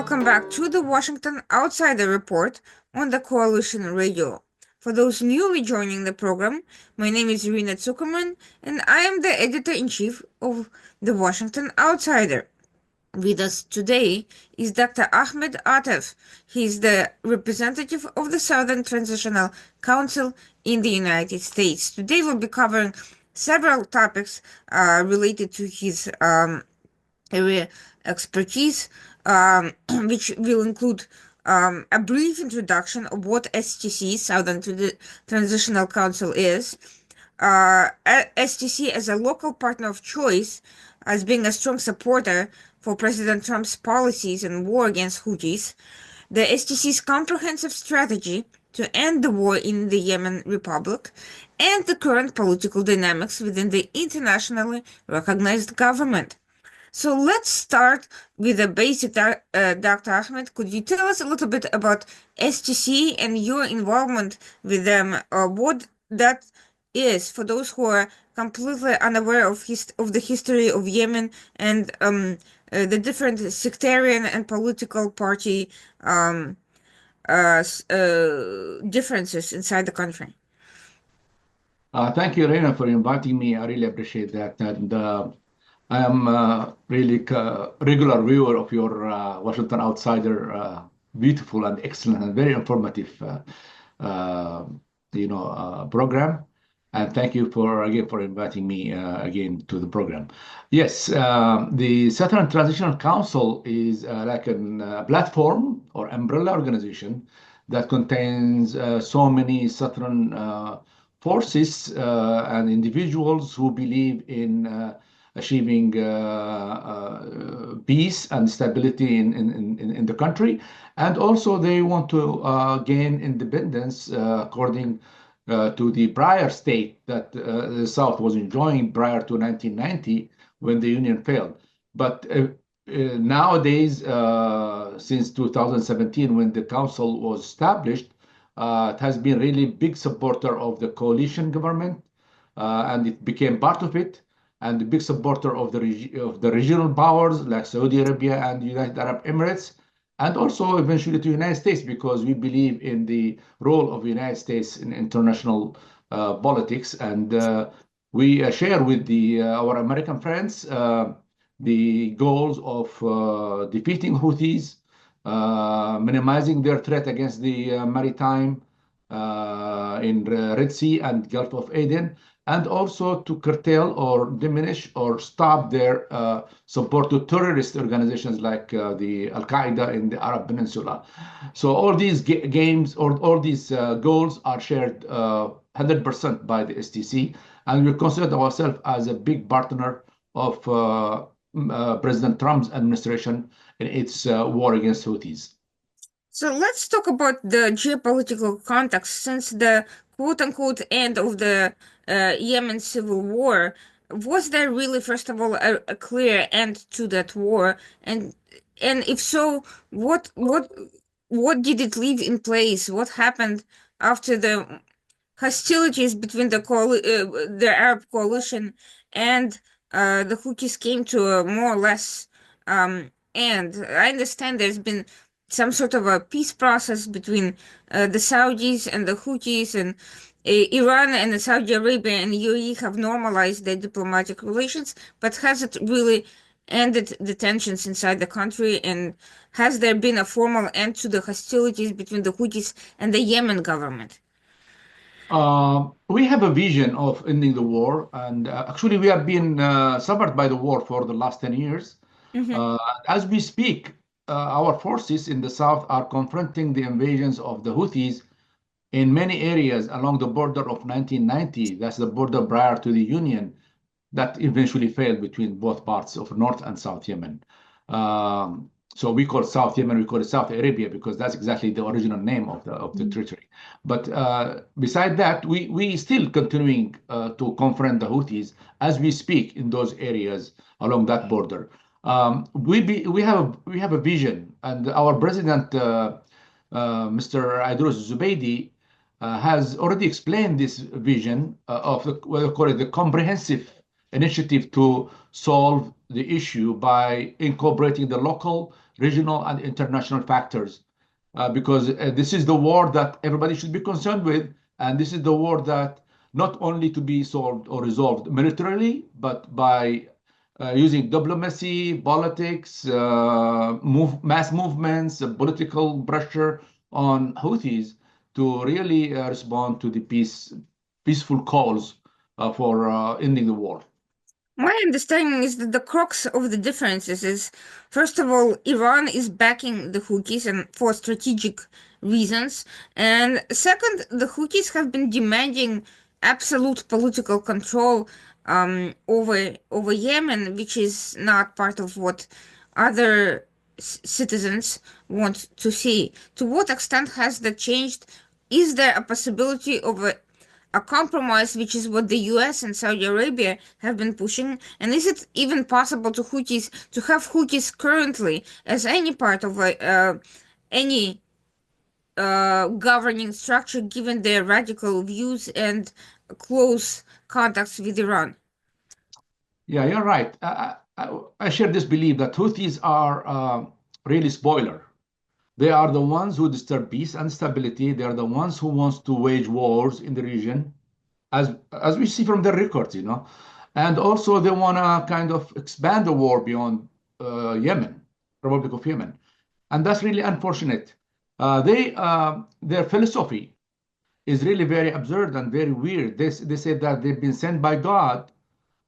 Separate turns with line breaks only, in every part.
welcome back to the Washington Outsider Report on the Coalition Radio. For those newly joining the program, my name is Irina Zuckerman, and I am the editor-in-chief of the Washington Outsider. With us today is Dr. Ahmed Atef. He is the representative of the Southern Transitional Council in the United States. Today we'll be covering several topics related to his area expertise, which will include a brief introduction of what STC, Southern Transitional Council, is, STC as a local partner of choice, as being a strong supporter for President Trump's policies and war against Houthis, the STC's comprehensive strategy to end the war in the Yemen Republic, and the current political dynamics within the internationally recognized government. So let's start with the basic. Dr. Ahmed, could you tell us a little bit about STC and your involvement with them, what that is for those who are completely unaware of the history of Yemen and the different sectarian and political party differences inside the country?
Thank you, Reina, for inviting me. I really appreciate that. And I am really a regular viewer of your Washington Outsider, beautiful and excellent and very informative, program. And thank you again for inviting me again to the program. Yes, the Southern Transitional Council is like a platform or umbrella organization that contains so many Southern forces and individuals who believe in achieving peace and stability in the country. And also they want to gain independence according to the prior state that the South was enjoying prior to 1990 when the Union failed. But nowadays, since 2017, when the council was established, it has been really big supporter of the coalition government, and it became part of it, and a big supporter of the regional powers like Saudi Arabia and United Arab Emirates, and also eventually to the United States, because we believe in the role of the United States in international politics. And we share with our American friends the goals of defeating Houthis, minimizing their threat against the maritime in Red Sea and Gulf of Aden, and also to curtail or diminish or stop their support to terrorist organizations like the Al-Qaeda in the Arab Peninsula. So all these games or all these goals are shared 100% by the STC, and we consider ourselves as a big partner of President Trump's administration in its war against Houthis.
So let's talk about the geopolitical context. Since the quote-unquote end of the Yemen civil war, was there really, first of all, a clear end to that war? And if so, what did it leave in place? What happened after the hostilities between the Arab coalition and the Houthis came to a more or less end? I understand there's been some sort of a peace process between the Saudis and the Houthis, and Iran and Saudi Arabia and UAE have normalized their diplomatic relations, but has it really ended the tensions inside the country? And has there been a formal end to the hostilities between the Houthis and the Yemen government?
We have a vision of ending the war, and actually we have been suffered by the war for the last 10 years. As we speak, our forces in the south are confronting the invasions of the Houthis in many areas along the border of 1990. That's the border prior to the Union that eventually failed between both parts of North and South Yemen. So we call South Yemen, we call it South Arabia, because that's exactly the original name of the territory. But beside that, we still continuing to confront the Houthis as we speak in those areas along that border. We have a vision, and our president, Mr. Idris Zubaydi, has already explained this vision of what we call it the comprehensive initiative to solve the issue by incorporating the local regional and international factors, because this is the war that everybody should be concerned with, and this is the war that not only to be solved or resolved militarily, but by using diplomacy, politics, mass movements, political pressure on Houthis to really respond to the peaceful calls for ending the war.
My understanding is that the crux of the differences is, first of all, Iran is backing the Houthis and for strategic reasons, and second, the Houthis have been demanding absolute political control over Yemen, which is not part of what other citizens want to see. To what extent has that changed? Is there a possibility of a compromise, which is what the US and Saudi Arabia have been pushing? And is it even possible to have Houthis currently as any part of any governing structure, given their radical views and close contacts with Iran?
Yeah, you're right. I share this belief that Houthis are really spoiler. They are the ones who disturb peace and stability. They are the ones who wants to wage wars in the region, as we see from their records, And also they want to kind of expand the war beyond Yemen, Republic of Yemen, and that's really unfortunate. Their philosophy is really very absurd and very weird. They say that they've been sent by God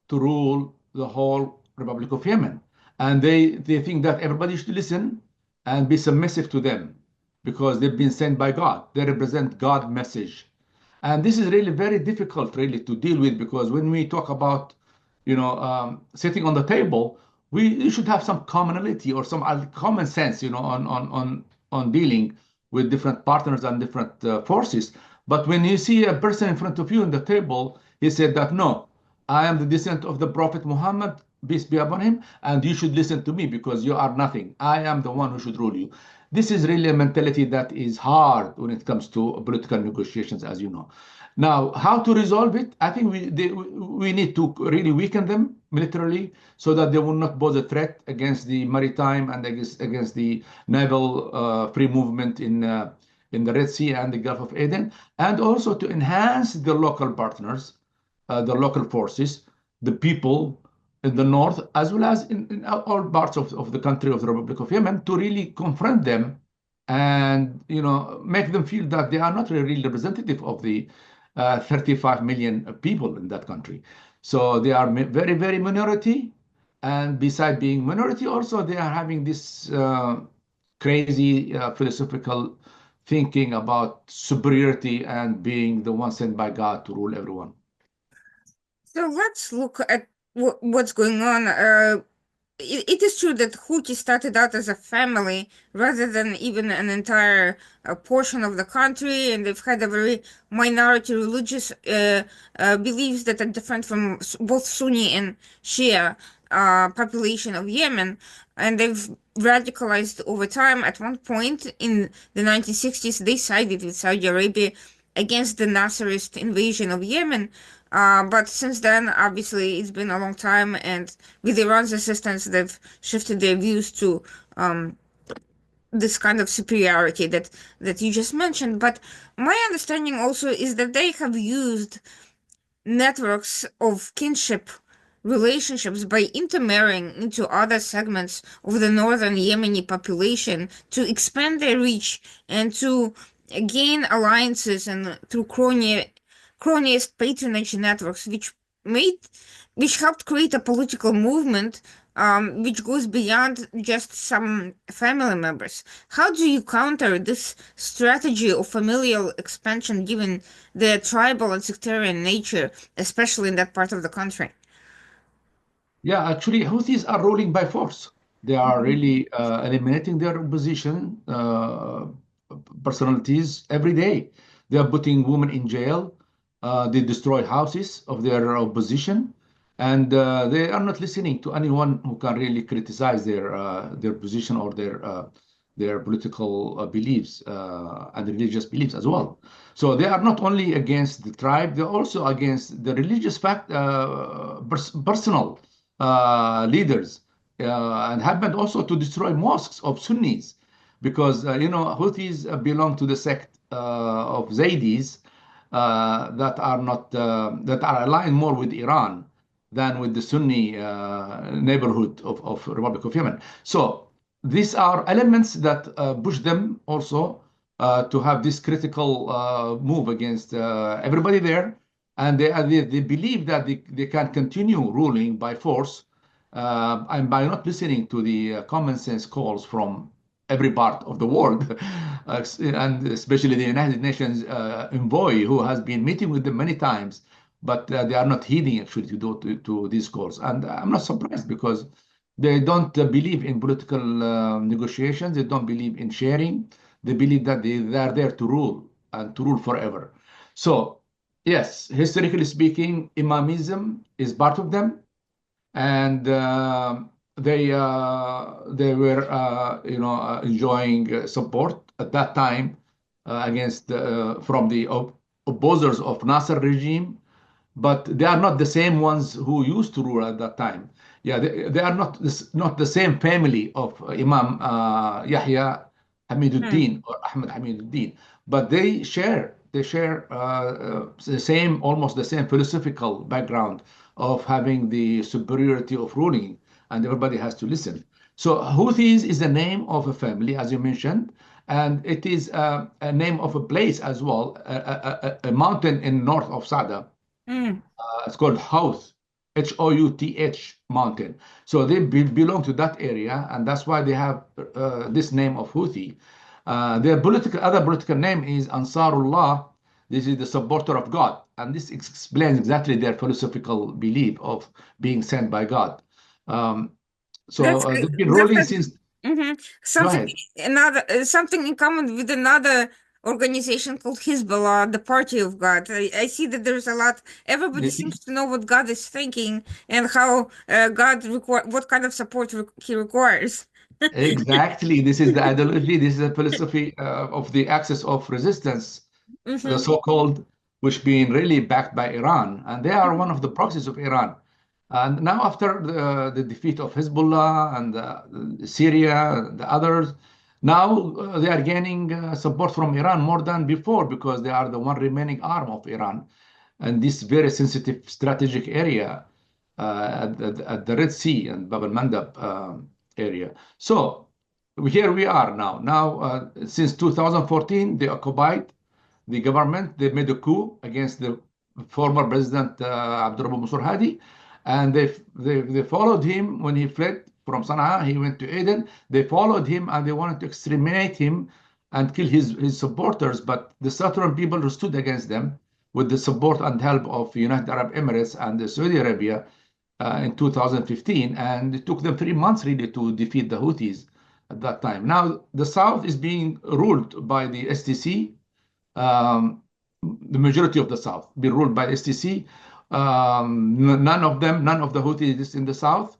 to rule the whole Republic of Yemen. And they think that everybody should listen and be submissive to them because they've been sent by God. They represent God's message. And this is really very difficult really to deal with, because when we talk about, sitting on the table, we should have some commonality or some common sense, on dealing with different partners and different forces. But when you see a person in front of you on the table, he said that, no, I am the descendant of the Prophet Muhammad, peace be upon him, and you should listen to me because you are nothing. I am the one who should rule you. This is really a mentality that is hard when it comes to political negotiations, as you know. Now, how to resolve it? I think we need to really weaken them militarily so that they will not pose a threat against the maritime and against the naval free movement in the Red Sea and the Gulf of Aden, and also to enhance the local partners, the local forces, the people in the north, as well as in all parts of the country of the Republic of Yemen, to really confront them and make them feel that they are not really representative of the 35 million people in that country. So they are very, very minority. And beside being minority, also they are having this crazy philosophical thinking about superiority and being the one sent by God to rule everyone.
So let's look at what's going on. It is true that Houthi started out as a family rather than even an entire portion of the country, and they've had a very minority religious beliefs that are different from both Sunni and Shia population of Yemen, and they've radicalized over time. At one point in the 1960s, they sided with Saudi Arabia against the Nasserist invasion of Yemen. But since then, obviously, it's been a long time, and with Iran's assistance, they've shifted their views to this kind of superiority that you just mentioned. But my understanding also is that they have used networks of kinship relationships by intermarrying into other segments of the northern Yemeni population to expand their reach and to gain alliances, and through cronyist patronage networks, which helped create a political movement which goes beyond just some family members. How do you counter this strategy of familial expansion given the tribal and sectarian nature, especially in that part of the country?
Yeah, actually, Houthis are ruling by force. They are really eliminating their opposition personalities every day. They are putting women in jail. They destroy houses of their opposition, and they are not listening to anyone who can really criticize their position or their political beliefs and religious beliefs as well. So they are not only against the tribe; they're also against the religious personal leaders and happened also to destroy mosques of Sunnis because Houthis belong to the sect of Zaydis that are not that are aligned more with Iran than with the Sunni neighborhood of Republic of Yemen. So these are elements that push them also to have this critical move against everybody there, and they believe that they can continue ruling by force and by not listening to the common sense calls from every part of the world, and especially the United Nations envoy, who has been meeting with them many times, but they are not heeding actually to these calls. And I'm not surprised because they don't believe in political negotiations. They don't believe in sharing. They believe that they are there to rule and to rule forever. So, yes, historically speaking, Imamism is part of them, and they were enjoying support at that time against from the opposers of Nasser regime, but they are not the same ones who used to rule at that time. Yeah, they are not the same family of Imam Yahya
Hmm.
Hamiduddin or Ahmed Hamiduddin, but they share the same, almost the same philosophical background of having the superiority of ruling, and everybody has to listen. So Houthis is the name of a family, as you mentioned, and it is a name of a place as well, a mountain in north of Sada.
Hmm.
It's called Houth, Houth mountain. So they belong to that area, and that's why they have this name of Houthi. Their other political name is Ansarullah. This is the supporter of God, and this explains exactly their philosophical belief of being sent by God. Um, so
That's
they've been ruling
definitely
since. Go
something
ahead.
something in common with another organization called Hezbollah, the Party of God. I see that there's a lot. Everybody
You see?
seems to know what God is thinking and how what kind of support he requires.
Exactly. This is the ideology. This is the philosophy of the axis of resistance, the
Hmm.
so-called, which being really backed by Iran, and they are one of the proxies of Iran. And now, after the defeat of Hezbollah and Syria, the others, now they are gaining support from Iran more than before because they are the one remaining arm of Iran and this very sensitive strategic area at the Red Sea and Bab al-Mandab area. So here we are now. Now, since 2014, they occupied the government. They made a coup against the former president Abdurrahman Mansur Hadi, and they followed him when he fled from Sana'a. He went to Aden. They followed him and they wanted to exterminate him and kill his supporters. But the southern people stood against them with the support and help of United Arab Emirates and Saudi Arabia in 2015, and it took them 3 months really to defeat the Houthis at that time. Now the south is being ruled by the STC, um, the majority of the south be ruled by STC. None of the Houthis in the south,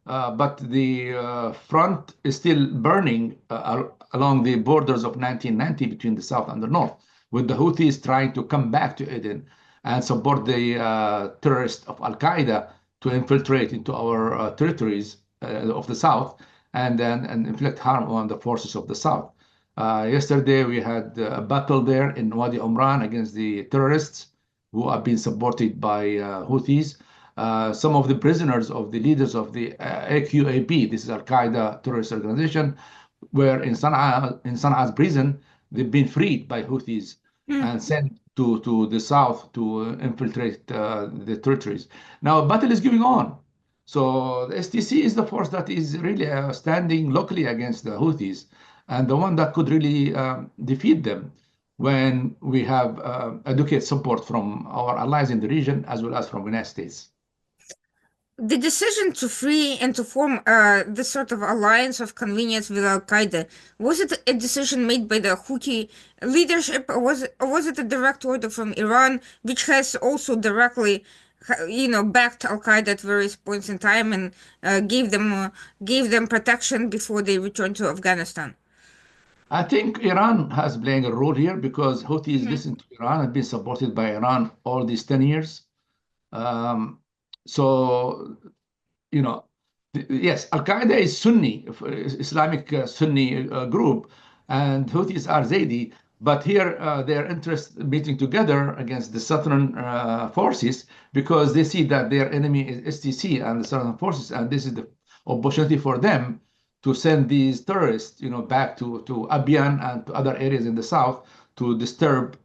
but the front is still burning along the borders of 1990 between the south and the north, with the Houthis trying to come back to Aden and support the terrorists of Al Qaeda to infiltrate into our territories of the south and then and inflict harm on the forces of the south. Yesterday, we had a battle there in Wadi Umran against the terrorists who have been supported by Houthis. Some of the prisoners of the leaders of the AQAP, this is Al Qaeda terrorist organization, were in Sanaa's prison. They've been freed by Houthis and sent to the south to infiltrate the territories. Now, battle is going on. So the STC is the force that is really standing locally against the Houthis and the one that could really defeat them when we have adequate support from our allies in the region as well as from the United States.
The decision to free and to form this sort of alliance of convenience with Al Qaeda, was it a decision made by the Houthi leadership, or was it a direct order from Iran, which has also directly, backed Al Qaeda at various points in time and gave them protection before they returned to Afghanistan?
I think Iran has playing a role here because Houthis
Mhm.
listen to Iran and been supported by Iran all these 10 years. Um, so, you know, Yes, Al Qaeda is Sunni, Islamic Sunni group, and Houthis are Zaidi. But here, their interest meeting together against the Southern forces because they see that their enemy is STC and the Southern forces, and this is the opportunity for them to send these terrorists, back to Abiyan and to other areas in the south to disturb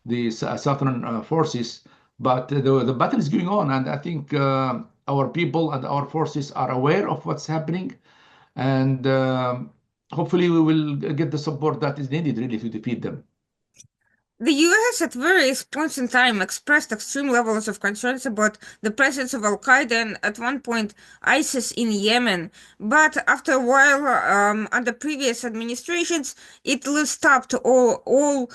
the Southern forces. But the battle is going on, and I think our people and our forces are aware of what's happening, and hopefully we will get the support that is needed really to defeat them.
The US at various points in time expressed extreme levels of concerns about the presence of Al Qaeda and at one point ISIS in Yemen. But after a while, under previous administrations, Italy stopped all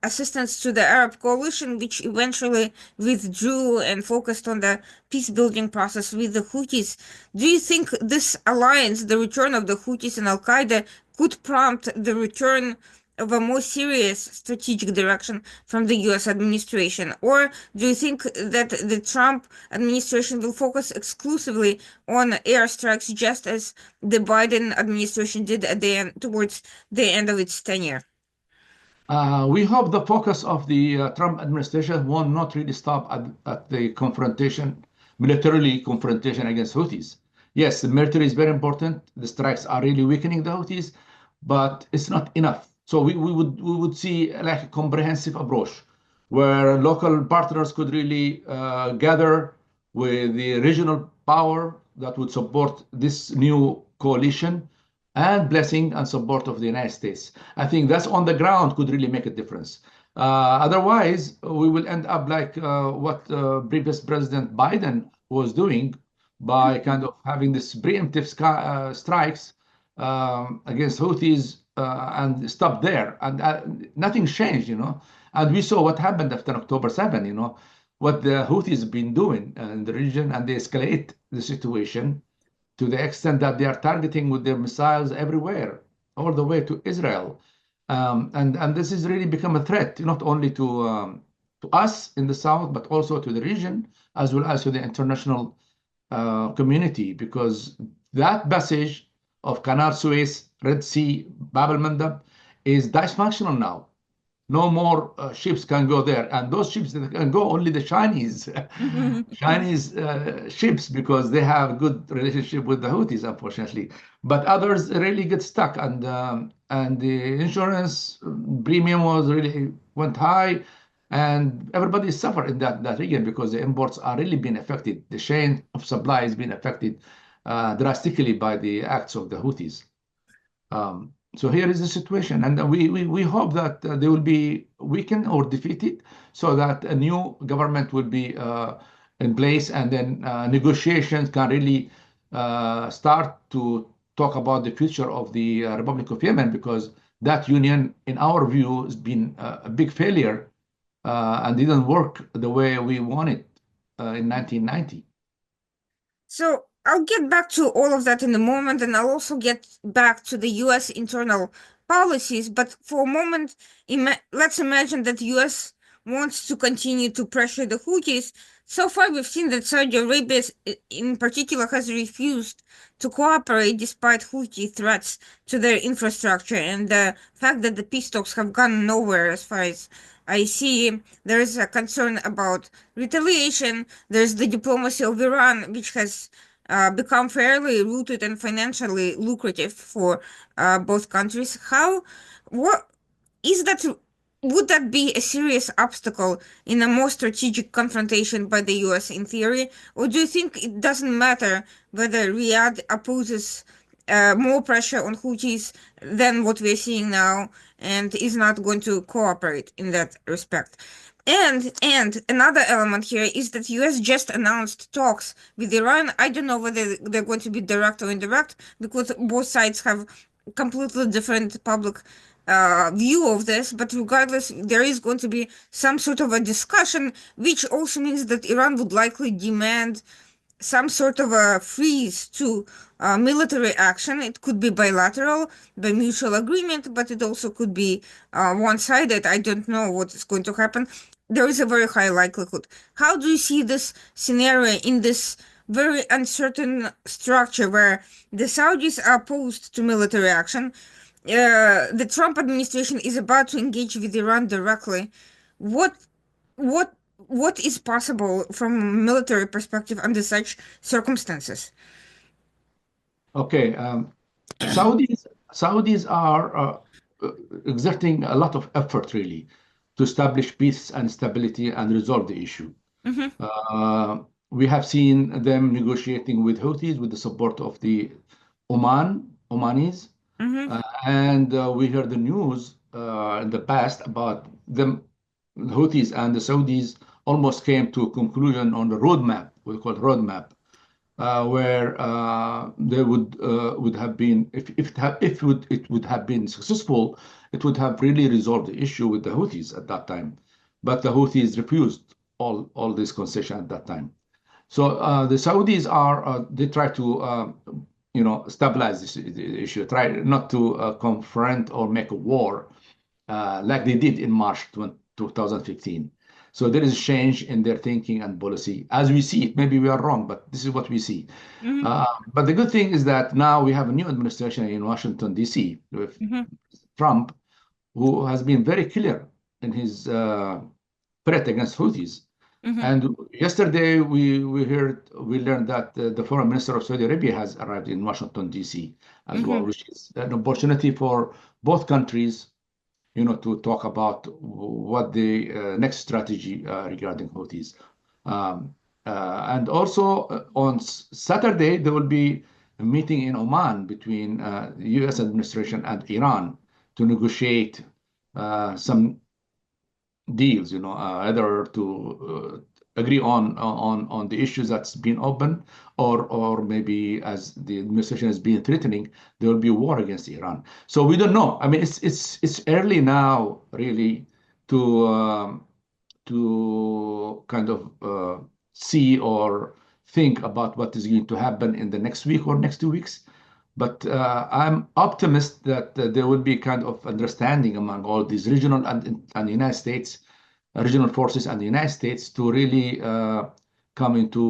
assistance to the Arab coalition, which eventually withdrew and focused on the peace building process with the Houthis. Do you think this alliance, the return of the Houthis and Al Qaeda, could prompt the return of a more serious strategic direction from the US administration? Or do you think that the Trump administration will focus exclusively on airstrikes just as the Biden administration did at the end, towards the end of its tenure?
We hope the focus of the Trump administration will not really stop at the confrontation, militarily confrontation against Houthis. Yes, the military is very important. The strikes are really weakening the Houthis, but it's not enough. So we would see like a comprehensive approach where local partners could really gather with the regional power that would support this new coalition and blessing and support of the United States. I think that's on the ground could really make a difference. Otherwise, we will end up like what previous President Biden was doing by kind of having this preemptive strikes against Houthis and stop there. And nothing changed. And we saw what happened after October 7, what the Houthis have been doing in the region, and they escalate the situation to the extent that they are targeting with their missiles everywhere, all the way to Israel. And this has really become a threat, not only to us in the south, but also to the region, as well as to the international community, because that passage of Canal Suez, Red Sea, Bab el-Mandab is dysfunctional now. No more ships can go there, and those ships that can go only the Chinese Chinese ships because they have good relationship with the Houthis, unfortunately. But others really get stuck, and the insurance premium was really went high, and everybody suffered in that region because the imports are really being affected. The chain of supply has been affected drastically by the acts of the Houthis. So here is the situation, and we hope that they will be weakened or defeated, so that a new government will be in place, and then negotiations can really start to talk about the future of the Republic of Yemen, because that union, in our view, has been a big failure and didn't work the way we wanted in 1990.
So I'll get back to all of that in a moment, and I'll also get back to the US internal policies. But for a moment, let's imagine that the US wants to continue to pressure the Houthis. So far, we've seen that Saudi Arabia, in particular, has refused to cooperate despite Houthi threats to their infrastructure, and the fact that the peace talks have gone nowhere as far as I see. There is a concern about retaliation. There's the diplomacy of Iran, which has become fairly rooted and financially lucrative for both countries. What is that? Would that be a serious obstacle in a more strategic confrontation by the US in theory? Or do you think it doesn't matter whether Riyadh opposes more pressure on Houthis than what we're seeing now and is not going to cooperate in that respect? And another element here is that US just announced talks with Iran. I don't know whether they're going to be direct or indirect, because both sides have completely different public view of this. But regardless, there is going to be some sort of a discussion, which also means that Iran would likely demand some sort of a freeze to military action. It could be bilateral, by mutual agreement, but it also could be one-sided. I don't know what is going to happen. There is a very high likelihood. How do you see this scenario in this very uncertain structure where the Saudis are opposed to military action. The Trump administration is about to engage with Iran directly. What what what is possible from a military perspective under such circumstances?
Okay, Saudis are uh, exerting a lot of effort really to establish peace and stability and resolve the issue.
Mm-hmm,
Uh, we have seen them negotiating with Houthis with the support of the Omanis,
mm-hmm,
and we heard the news in the past about them, Houthis and the Saudis almost came to a conclusion on the roadmap, we call it roadmap, where they would have been if it would have been successful, it would have really resolved the issue with the Houthis at that time. But the Houthis refused all this concession at that time. So the Saudis are they try to stabilize the issue, try not to confront or make a war like they did in March 2015. So there is a change in their thinking and policy as we see it. Maybe we are wrong, but this is what we see.
mm-hmm,
But the good thing is that now we have a new administration in Washington, D.C., with
mm-hmm,
Trump, who has been very clear in his threat against Houthis.
mm-hmm,
And yesterday we learned that the foreign minister of Saudi Arabia has arrived in Washington, D.C. as well,
mm-hmm,
which is an opportunity for both countries to talk about what the next strategy regarding Houthis. And also on Saturday, there will be a meeting in Oman between the U.S. administration and Iran to negotiate some deals, either to agree on the issues that's been open, or maybe as the administration has been threatening, there will be a war against Iran. So we don't know. I mean, it's early now, really, to kind of see or think about what is going to happen in the next week or next 2 weeks. But I'm optimist that there will be kind of understanding among all these regional and United States, regional forces and the United States to really come into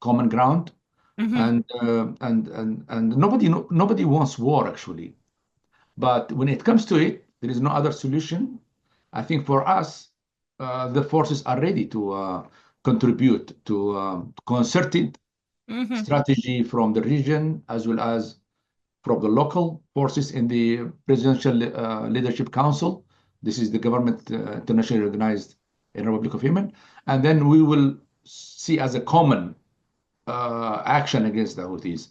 common ground.
mm-hmm,
And nobody wants war actually. But when it comes to it, there is no other solution. I think for us, the forces are ready to contribute to concerted
mm-hmm,
strategy from the region as well as from the local forces in the Presidential Leadership Council. This is the government internationally recognized in the Republic of Yemen. And then we will see as a common action against the Houthis.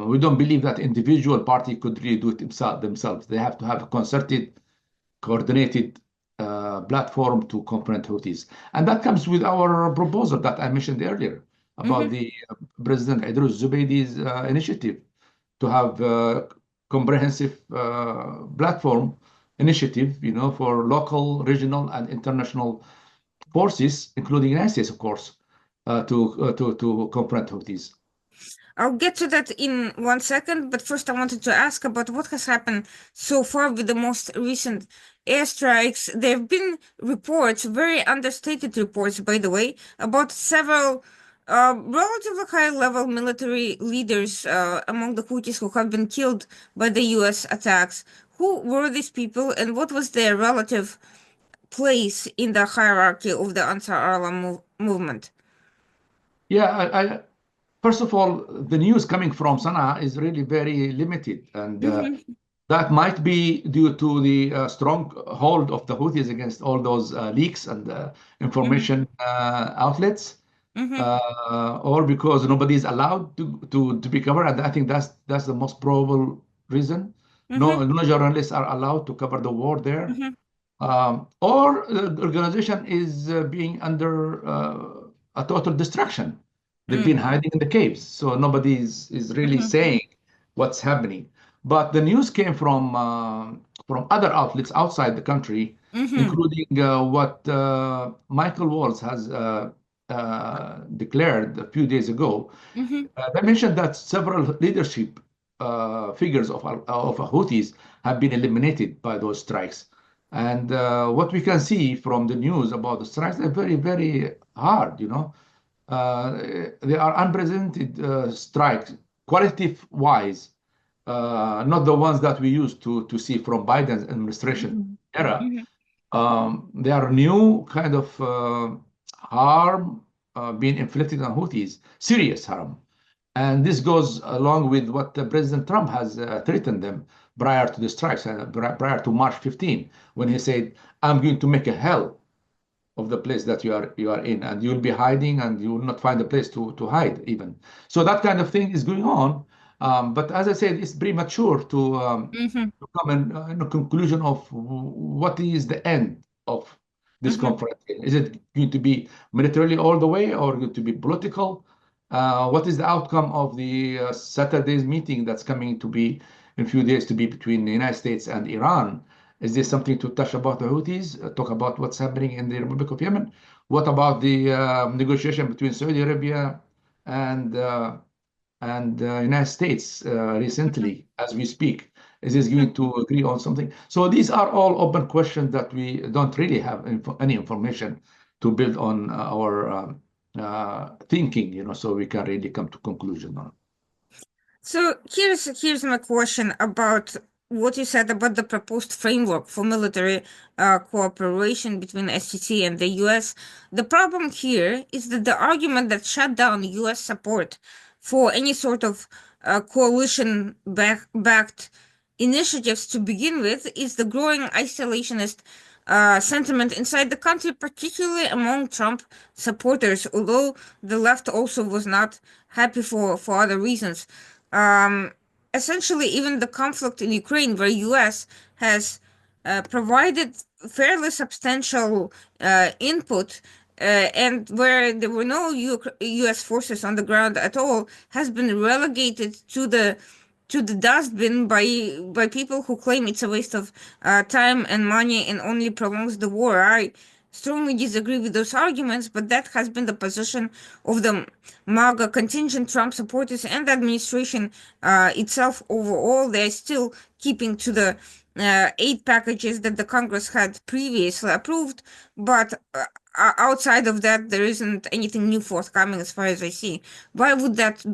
We don't believe that individual party could really do it themselves. They have to have a concerted, coordinated platform to confront Houthis. And that comes with our proposal that I mentioned earlier about
mm-hmm,
the President Idris Zubeidi's initiative to have a comprehensive platform initiative, for local, regional, and international forces, including United States, of course, to confront Houthis.
I'll get to that in 1 second, but first I wanted to ask about what has happened so far with the most recent airstrikes. There have been reports, very understated reports, by the way, about several relatively high-level military leaders among the Houthis who have been killed by the U.S. attacks. Who were these people, and what was their relative place in the hierarchy of the Ansar Allah movement?
Yeah, first of all, the news coming from Sana'a is really very limited, and
Mm-hmm,
that might be due to the strong hold of the Houthis against all those leaks and
mm-hmm,
information outlets,
mm-hmm,
or because nobody is allowed to be covered. And I think that's the most probable reason.
mm-hmm,
No journalists are allowed to cover the war there.
mm-hmm,
Or the organization is being under a total distraction. They've been hiding in the caves, so nobody is really
mm-hmm,
saying what's happening. But the news came from other outlets outside the country,
mm-hmm,
including what Michael Walls has declared a few days ago.
mm-hmm,
They mentioned that several leadership figures of Houthis have been eliminated by those strikes. And what we can see from the news about the strikes, they're very, very hard, they are unprecedented strikes, qualitative-wise, not the ones that we used to see from Biden's administration
Mhm.
era.
Mhm.
They are new kind of harm being inflicted on Houthis, serious harm. And this goes along with what President Trump has threatened them prior to the strikes, prior to March 15, when he said, I'm going to make a hell of the place that you are in, and you'll be hiding, and you will not find a place to hide even. So that kind of thing is going on. But as I said, it's premature
Mhm.
to come in a conclusion of what is the end of this
Mhm.
conflict. Is it going to be militarily all the way, or going to be political? What is the outcome of the Saturday's meeting that's coming to be in a few days to be between the United States and Iran? Is this something to touch about the Houthis, talk about what's happening in the Republic of Yemen? What about the negotiation between Saudi Arabia and United States
Mhm.
recently, as we speak? Is this going to agree on something? So these are all open questions that we don't really have any information to build on our thinking, so we can really come to conclusion on.
So here's my question about what you said about the proposed framework for military cooperation between SCC and the US. The problem here is that the argument that shut down US support for any sort of coalition backed initiatives to begin with is the growing isolationist sentiment inside the country, particularly among Trump supporters, although the left also was not happy for other reasons. Um, Essentially, even the conflict in Ukraine, where U.S. has provided fairly substantial input, and where there were no U.S. forces on the ground at all, has been relegated to the dustbin by people who claim it's a waste of time and money and only prolongs the war. I strongly disagree with those arguments, but that has been the position of the MAGA contingent Trump supporters and the administration itself overall. They're still keeping to the aid packages that the Congress had previously approved, but outside of that, there isn't anything new forthcoming as far as I see. Why would that?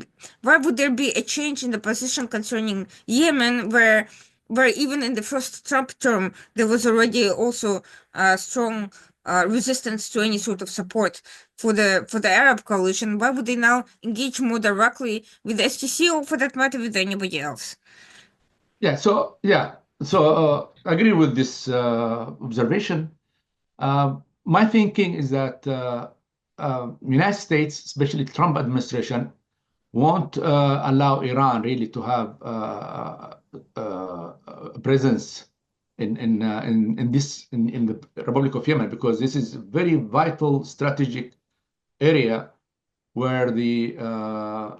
Why would there be a change in the position concerning Yemen, where even in the first Trump term there was already also strong resistance to any sort of support for the Arab coalition? Why would they now engage more directly with the STC or, for that matter, with anybody else?
Yeah, so I agree with this observation. My thinking is that United States, especially Trump administration, won't allow Iran really to have a presence in the Republic of Yemen, because this is a very vital strategic area where the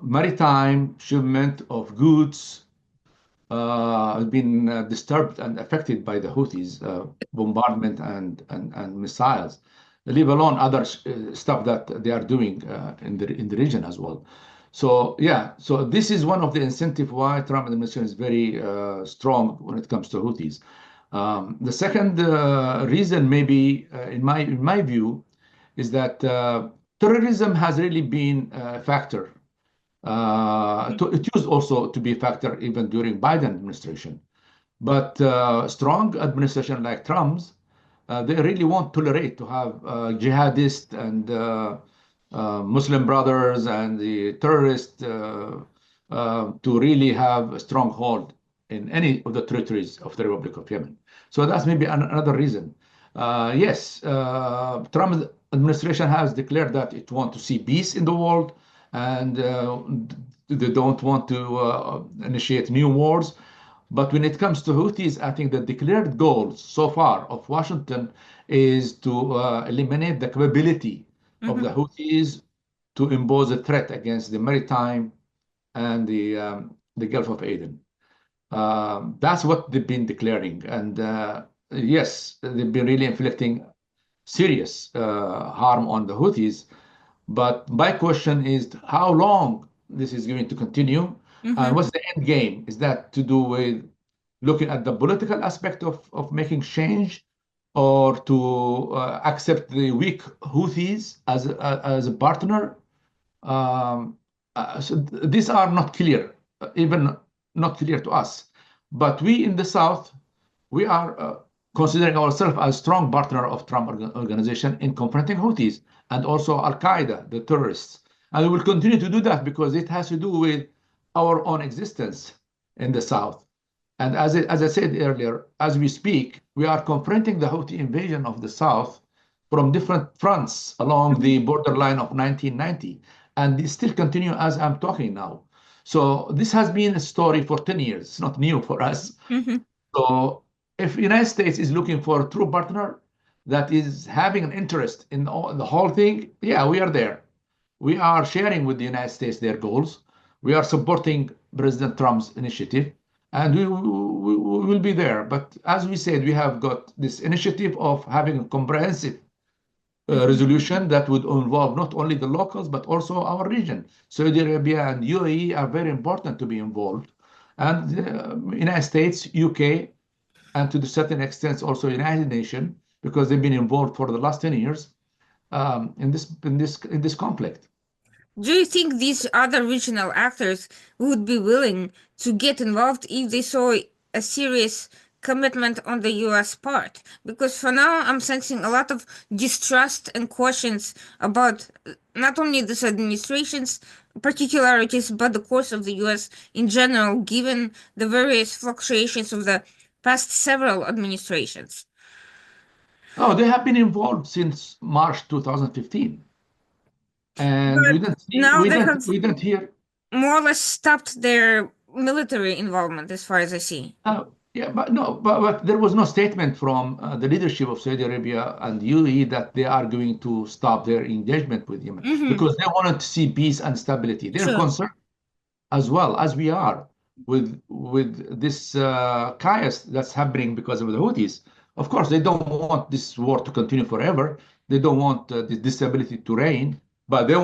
maritime shipment of goods has been disturbed and affected by the Houthis bombardment and missiles, leave alone other stuff that they are doing in the region as well. So yeah, so this is one of the incentive why Trump administration is very strong when it comes to Houthis. The second reason, maybe in my view, is that terrorism has really been a factor. It used also to be a factor even during Biden administration. But strong administration like Trump's, they really won't tolerate to have jihadists and Muslim brothers and the terrorists to really have a stronghold in any of the territories of the Republic of Yemen. So that's maybe another reason. Yes, Trump's administration has declared that it wants to see peace in the world, and they don't want to initiate new wars. But when it comes to Houthis, I think the declared goals so far of Washington is to eliminate the capability of
Mm-hmm.
the Houthis to impose a threat against the maritime and the Gulf of Aden. That's what they've been declaring. And yes, they've been really inflicting serious harm on the Houthis. But my question is how long this is going to continue, and
Mm-hmm.
what's the end game? Is that to do with looking at the political aspect of making change, or to accept the weak Houthis as a partner, Um, these are not clear, even not clear to us. But we in the South, we are considering ourselves as strong partner of Trump organization in confronting Houthis and also Al Qaeda, the terrorists. And we will continue to do that because it has to do with our own existence in the South. And as I said earlier, as we speak, we are confronting the Houthi invasion of the South from different fronts along the borderline of 1990. And they still continue as I'm talking now. So this has been a story for 10 years. It's not new for us.
Mm-hmm.
So if the United States is looking for a true partner that is having an interest in the whole thing, yeah, we are there. We are sharing with the United States their goals. We are supporting President Trump's initiative, and we will be there. But as we said, we have got this initiative of having a comprehensive
Mm-hmm.
resolution that would involve not only the locals, but also our region. Saudi Arabia and UAE are very important to be involved. And United States, UK, and to a certain extent also United Nations, because they've been involved for the last 10 years in this conflict.
Do you think these other regional actors would be willing to get involved if they saw a serious commitment on the US part? Because for now, I'm sensing a lot of distrust and questions about not only this administration's particularities, but the course of the US in general, given the various fluctuations of the past several administrations.
Oh, they have been involved since March 2015, and
But
we didn't see,
now
we
they
didn't
have
we didn't hear.
more or less stopped their military involvement, as far as I see.
Yeah, but no, but there was no statement from the leadership of Saudi Arabia and UAE that they are going to stop their engagement with Yemen
Mm-hmm.
because they wanted to see peace and stability. They're
Sure.
concerned as well as we are with this chaos that's happening because of the Houthis. Of course, they don't want this war to continue forever. They don't want this instability to reign, but they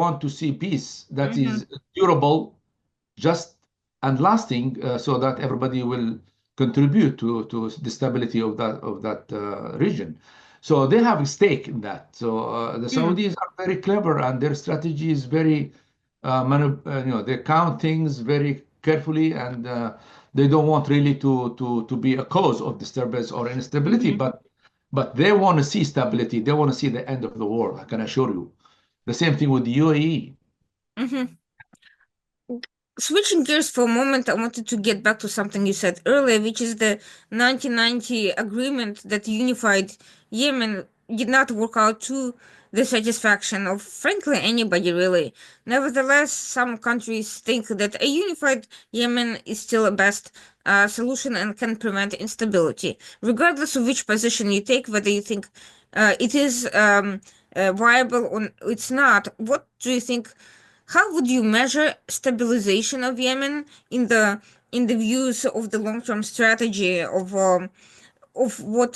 want to see peace that
Mm-hmm.
is durable, just and lasting, so that everybody will contribute to the stability of that region. So they have a stake in that. So the
Mm-hmm.
Saudis are very clever, and their strategy is very, they count things very carefully, and they don't want really to be a cause of disturbance or instability,
Mm-hmm.
but they want to see stability. They want to see the end of the war. I can assure you. The same thing with the UAE.
Mm-hmm. Switching gears for a moment, I wanted to get back to something you said earlier, which is the 1990 agreement that unified Yemen did not work out to the satisfaction of, frankly, anybody, really. Nevertheless, some countries think that a unified Yemen is still a best solution and can prevent instability. Regardless of which position you take, whether you think it is viable or it's not, what do you think? How would you measure stabilization of Yemen in the views of the long-term strategy of what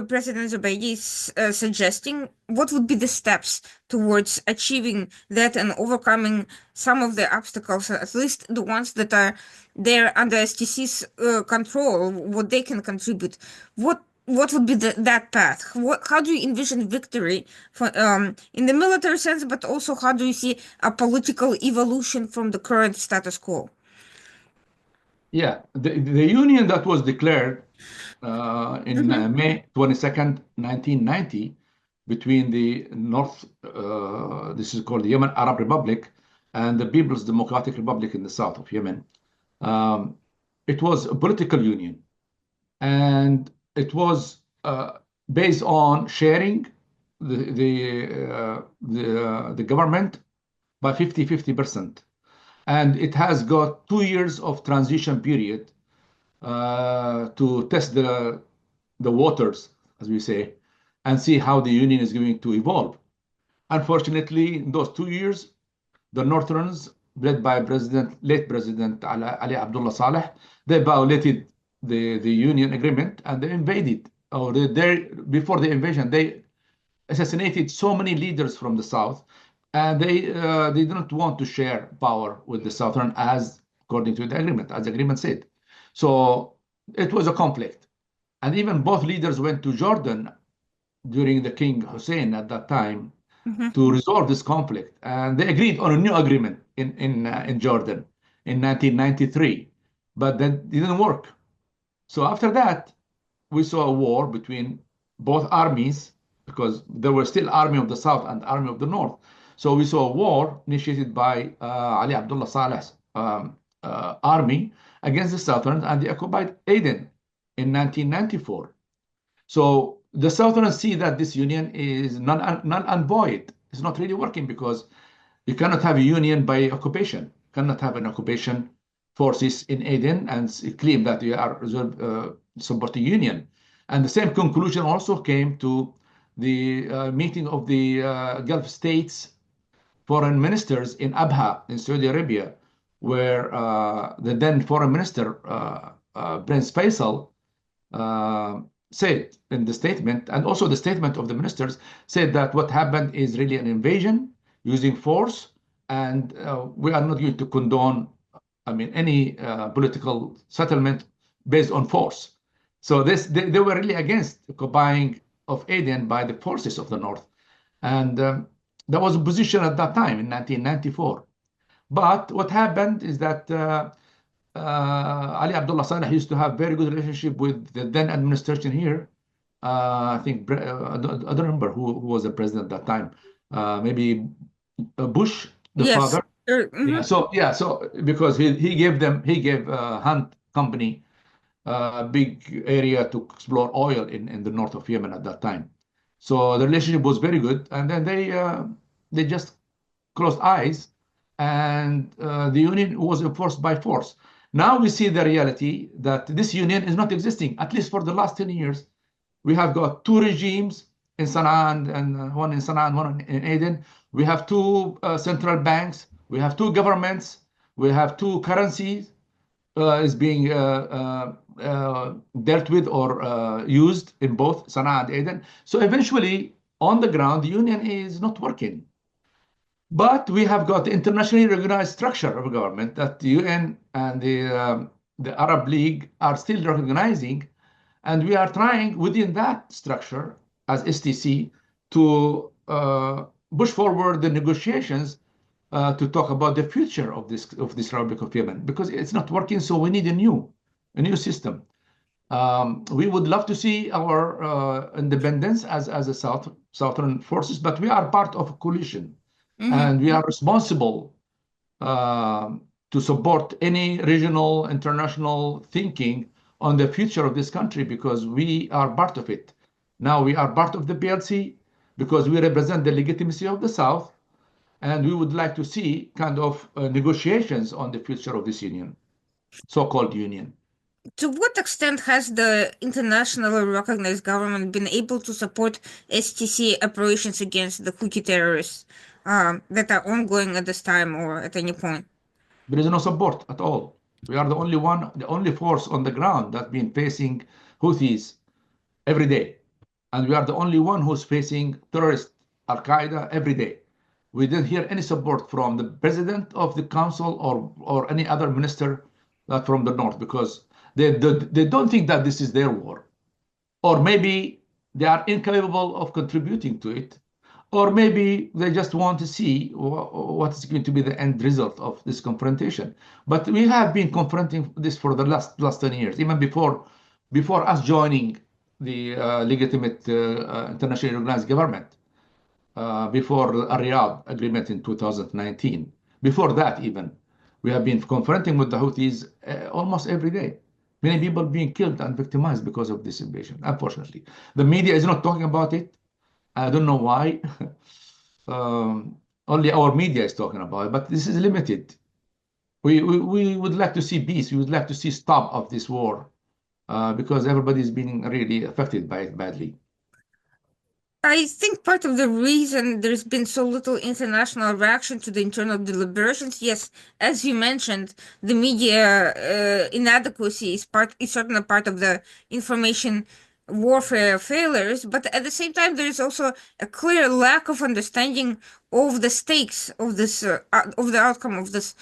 President Zubaydi is suggesting? What would be the steps towards achieving that and overcoming some of the obstacles, at least the ones that are there under STC's control, what they can contribute? What would be that path? How do you envision victory in the military sense, but also how do you see a political evolution from the current status quo?
Yeah, the union that was declared in
Mm-hmm.
May 22nd, 1990, between the North, this is called the Yemen Arab Republic, and the People's Democratic Republic in the south of Yemen. Um, it was a political union, and it was based on sharing the government by 50-50%. And it has got 2 years of transition period to test the waters, as we say, and see how the union is going to evolve. Unfortunately, in those 2 years, the Northerns, led by late President Ali Abdullah Saleh, they violated the union agreement and they invaded. Or before the invasion, they assassinated so many leaders from the south, and they didn't want to share power with the southern as according to the agreement, as the agreement said. So it was a conflict, and even both leaders went to Jordan during the King Hussein at that time
Hmm.
to resolve this conflict. And they agreed on a new agreement in Jordan in 1993, but that didn't work. So after that, we saw a war between both armies because there were still army of the south and army of the north. So we saw a war initiated by Ali Abdullah Saleh's army against the Southerns, and they occupied Aden in 1994. So the Southerns see that this union is null and void. It's not really working because you cannot have a union by occupation. You cannot have an occupation forces in Aden and claim that you are supporting union. And the same conclusion also came to the meeting of the Gulf states foreign ministers in Abha in Saudi Arabia, where the then foreign minister Prince Faisal uh, said in the statement, and also the statement of the ministers said that what happened is really an invasion using force, and we are not going to condone, I mean, any political settlement based on force. So they were really against occupying of Aden by the forces of the North, and that was a position at that time in 1994. But what happened is that Ali Abdullah Saleh used to have very good relationship with the then administration here. I think I don't remember who was the president at that time. Maybe Bush, the
Yes.
father. Yeah. So because he gave Hunt Company a big area to explore oil in the north of Yemen at that time. So the relationship was very good, and then they just closed eyes, and the union was enforced by force. Now we see the reality that this union is not existing, at least for the last 10 years. We have got two regimes in Sana'a and one in Sana'a and one in Aden. We have two central banks. We have two governments. We have two currencies is being dealt with or used in both Sana'a and Aden. So eventually, on the ground, the union is not working. But we have got the internationally recognized structure of government that the UN and the Arab League are still recognizing, and we are trying within that structure as STC to push forward the negotiations to talk about the future of this Republic of Yemen because it's not working. So we need a new system. We would love to see our independence as a southern forces, but we are part of a coalition,
Hmm.
and we are responsible to support any regional, international thinking on the future of this country because we are part of it. Now we are part of the PLC because we represent the legitimacy of the South, and we would like to see kind of negotiations on the future of this union, so-called union.
To what extent has the internationally recognized government been able to support STC operations against the Houthi terrorists that are ongoing at this time or at any point?
There is no support at all. We are the only force on the ground that's been facing Houthis every day. And we are the only one who's facing terrorist Al Qaeda every day. We didn't hear any support from the president of the council or any other minister from the north because they don't think that this is their war. Or maybe they are incapable of contributing to it. Or maybe they just want to see what is going to be the end result of this confrontation. But we have been confronting this for the last 10 years, even before us joining the legitimate internationally recognized government, before the Riyadh agreement in 2019. Before that, even, we have been confronting with the Houthis almost every day. Many people being killed and victimized because of this invasion, unfortunately. The media is not talking about it. I don't know why. Only our media is talking about it, but this is limited. We would like to see peace. We would like to see stop of this war because everybody is being really affected by it badly.
I think part of the reason there's been so little international reaction to the internal deliberations, yes, as you mentioned, the media inadequacy is certainly part of the information warfare failures, but at the same time, there is also a clear lack of understanding of the stakes of this of the outcome of this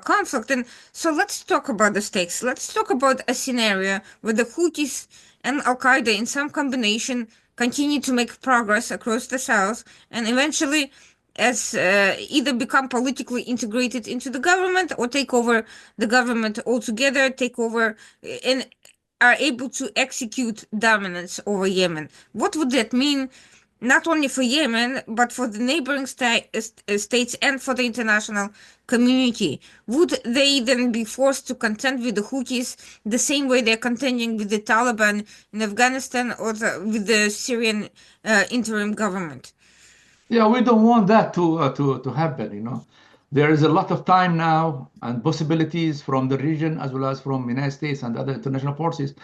conflict. And so let's talk about the stakes. Let's talk about a scenario where the Houthis and Al Qaeda, in some combination, continue to make progress across the South, and eventually, as either become politically integrated into the government or take over the government altogether, take over and are able to execute dominance over Yemen. What would that mean? Not only for Yemen, but for the neighboring states and for the international community. Would they then be forced to contend with the Houthis the same way they're contending with the Taliban in Afghanistan or with the Syrian interim government?
Yeah, we don't want that to happen, you know. There is a lot of time now and possibilities from the region as well as from United States and other international forces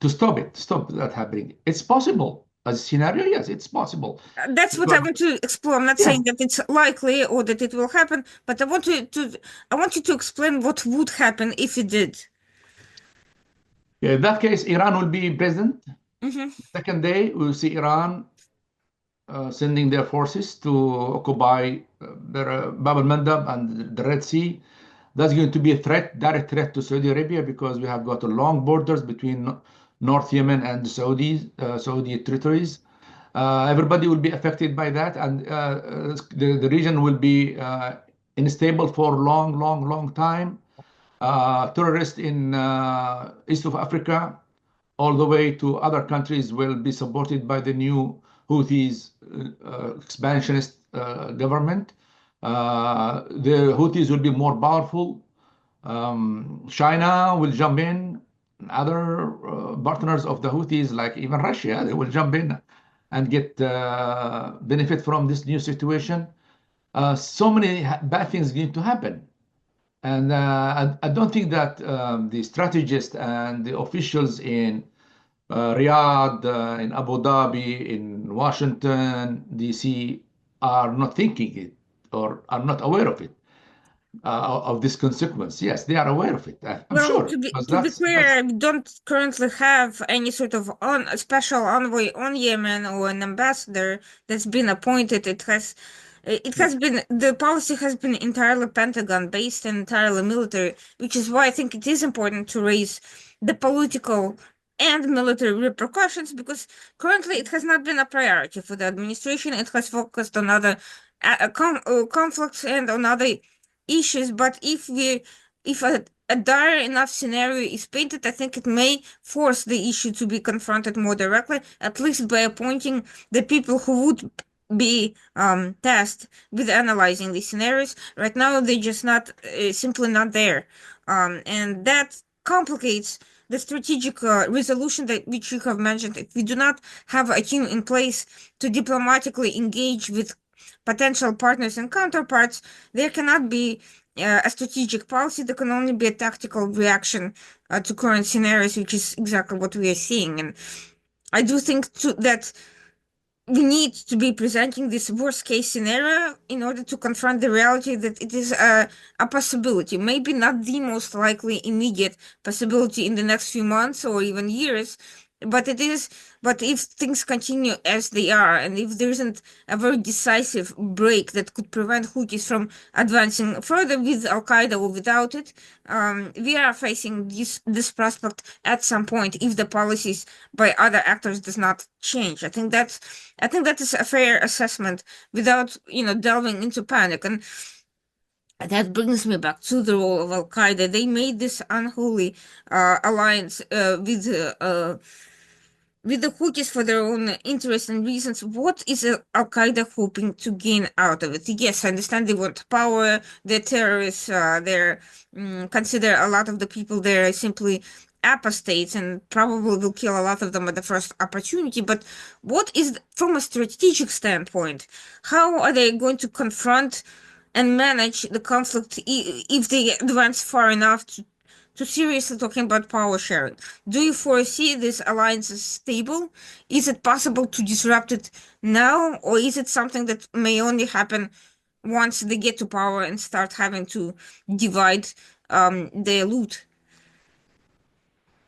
to stop it, stop that happening. It's possible. As a scenario, yes, it's possible.
That's what I
But
want to explore. I'm not
yeah,
saying that it's likely or that it will happen, but I want you to explain what would happen if it did.
yeah, in that case, Iran will be present.
Hmm.
Second day, we'll see Iran sending their forces to occupy Bab al-Mandab and the Red Sea. That's going to be a threat, direct threat to Saudi Arabia because we have got a long borders between North Yemen and the Saudi territories. Everybody will be affected by that, and the region will be unstable for a long, long, long time. Terrorists in east of Africa all the way to other countries will be supported by the new Houthis expansionist government. The Houthis will be more powerful. China will jump in. Other partners of the Houthis, like even Russia, they will jump in and get benefit from this new situation. So many bad things going to happen. And I don't think that the strategists and the officials in Riyadh, in Abu Dhabi, in Washington, D.C. are not thinking it or are not aware of it, of this consequence. Yes, they are aware of it. I'm
Well,
sure, because
to be
that's
clear, we don't currently have any sort of a special envoy on Yemen or an ambassador that's been appointed. It
yeah.
has been the policy has been entirely Pentagon based and entirely military, which is why I think it is important to raise the political and military repercussions because currently it has not been a priority for the administration. It has focused on other conflicts and on other issues. But if a dire enough scenario is painted, I think it may force the issue to be confronted more directly, at least by appointing the people who would be tasked with analyzing these scenarios. Right now, they're just not simply not there, and that complicates the strategic resolution that which you have mentioned. If we do not have a team in place to diplomatically engage with potential partners and counterparts, there cannot be a strategic policy. There can only be a tactical reaction to current scenarios, which is exactly what we are seeing. And I do think that we need to be presenting this worst case scenario in order to confront the reality that it is a possibility, maybe not the most likely immediate possibility in the next few months or even years, but it is. But if things continue as they are, and if there isn't a very decisive break that could prevent Houthis from advancing further with Al Qaeda or without it, we are facing this prospect at some point if the policies by other actors does not change. I think that is a fair assessment without, delving into panic. And that brings me back to the role of Al Qaeda. They made this unholy alliance with the Houthis for their own interests and reasons. What is Al Qaeda hoping to gain out of it? Yes, I understand they want power. They're terrorists. They're consider a lot of the people there simply apostates and probably will kill a lot of them at the first opportunity. But what is, from a strategic standpoint, how are they going to confront and manage the conflict if they advance far enough to seriously talking about power sharing? Do you foresee this alliance as stable? Is it possible to disrupt it now, or is it something that may only happen once they get to power and start having to divide their loot?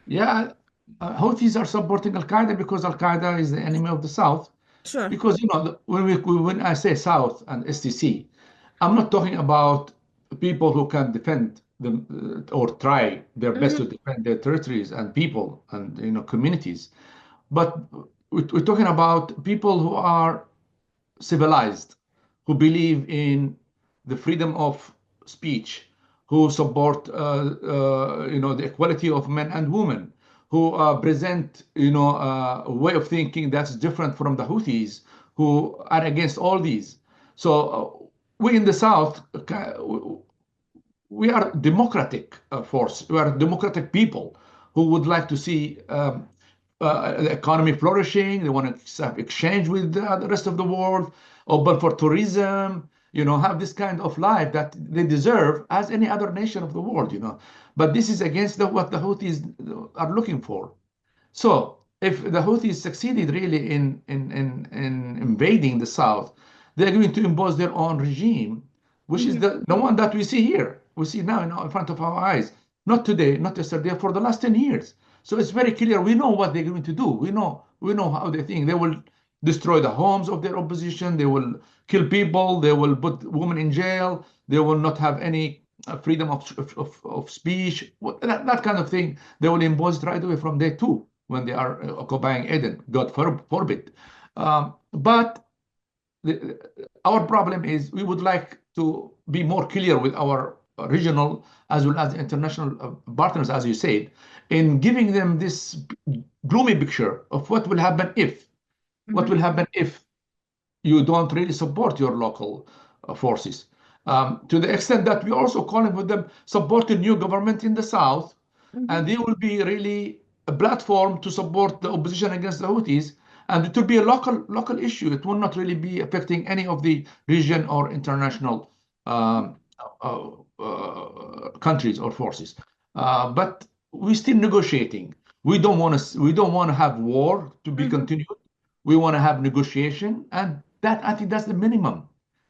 Yeah, Houthis are supporting Al Qaeda because Al Qaeda is the enemy of the South.
Sure.
Because when I say South and STC, I'm not talking about people who can defend them or try their best
Hmm.
to defend their territories and people and communities. But we're talking about people who are civilized, who believe in the freedom of speech, who support the equality of men and women, who present a way of thinking that's different from the Houthis, who are against all these. So we in the South, we are democratic force. We are democratic people who would like to see the economy flourishing. They want to have exchange with the rest of the world, open for tourism. Have this kind of life that they deserve as any other nation of the world. But this is against what the Houthis are looking for. So if the Houthis succeeded really in invading the south, they're going to impose their own regime, which is
Mhm.
the one that we see here. We see now in front of our eyes. Not today, not yesterday, for the last 10 years. So it's very clear. We know what they're going to do. We know how they think. They will destroy the homes of their opposition. They will kill people. They will put women in jail. They will not have any freedom of speech. That kind of thing. They will impose it right away from day two when they are occupying Eden. God forbid. But our problem is we would like to be more clear with our regional as well as international partners, as you said, in giving them this gloomy picture of what will
Mhm.
happen if you don't really support your local forces. To the extent that we also calling for them support the new government in the south,
Mhm.
and they will be really a platform to support the opposition against the Houthis, and it will be a local issue. It will not really be affecting any of the region or international um, countries or forces. But we're still negotiating. We don't want to have war to be
Mhm.
continued. We want to have negotiation, and that I think that's the minimum.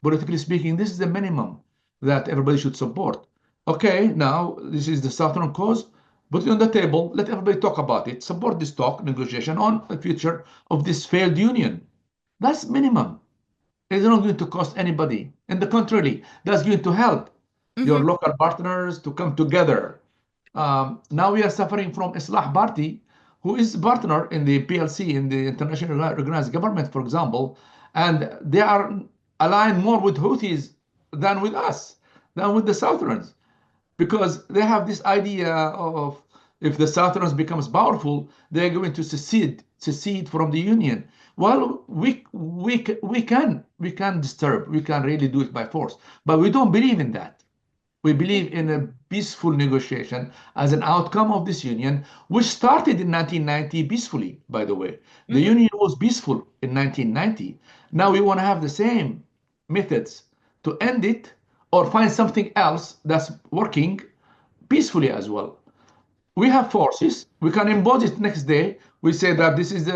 Politically speaking, this is the minimum that everybody should support. Okay, now this is the Southern cause. Put it on the table. Let everybody talk about it. Support this talk, negotiation on the future of this failed union. That's minimum. It's not going to cost anybody. And the contrary, that's going to help your
Mhm.
local partners to come together. Now we are suffering from Islah Party, who is partner in the PLC, in the International Organized Government, for example, and they are aligned more with Houthis than with us, than with the Southerns, because they have this idea of if the Southerns becomes powerful, they're going to secede from the Union. Well, we can disturb, we can really do it by force, but we don't believe in that. We believe in a peaceful negotiation as an outcome of this union, which started in 1990 peacefully, by the way. The
Mhm.
union was peaceful in 1990. Now we want to have the same methods to end it or find something else that's working peacefully as well. We have forces. We can impose it next day. We say that this is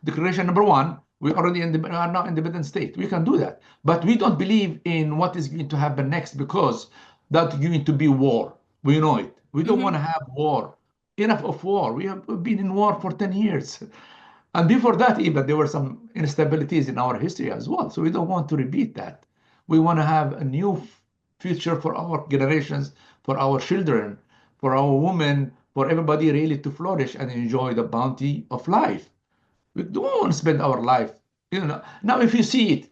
declaration number one. We already are now independent state. We can do that, but we don't believe in what is going to happen next because that's going to be war. We know it. We don't want
Mhm.
to have war. Enough of war. We have been in war for 10 years. And before that, even there were some instabilities in our history as well. So we don't want to repeat that. We want to have a new future for our generations, for our children, for our women, for everybody really to flourish and enjoy the bounty of life. We don't want to spend our life, Now, if you see it,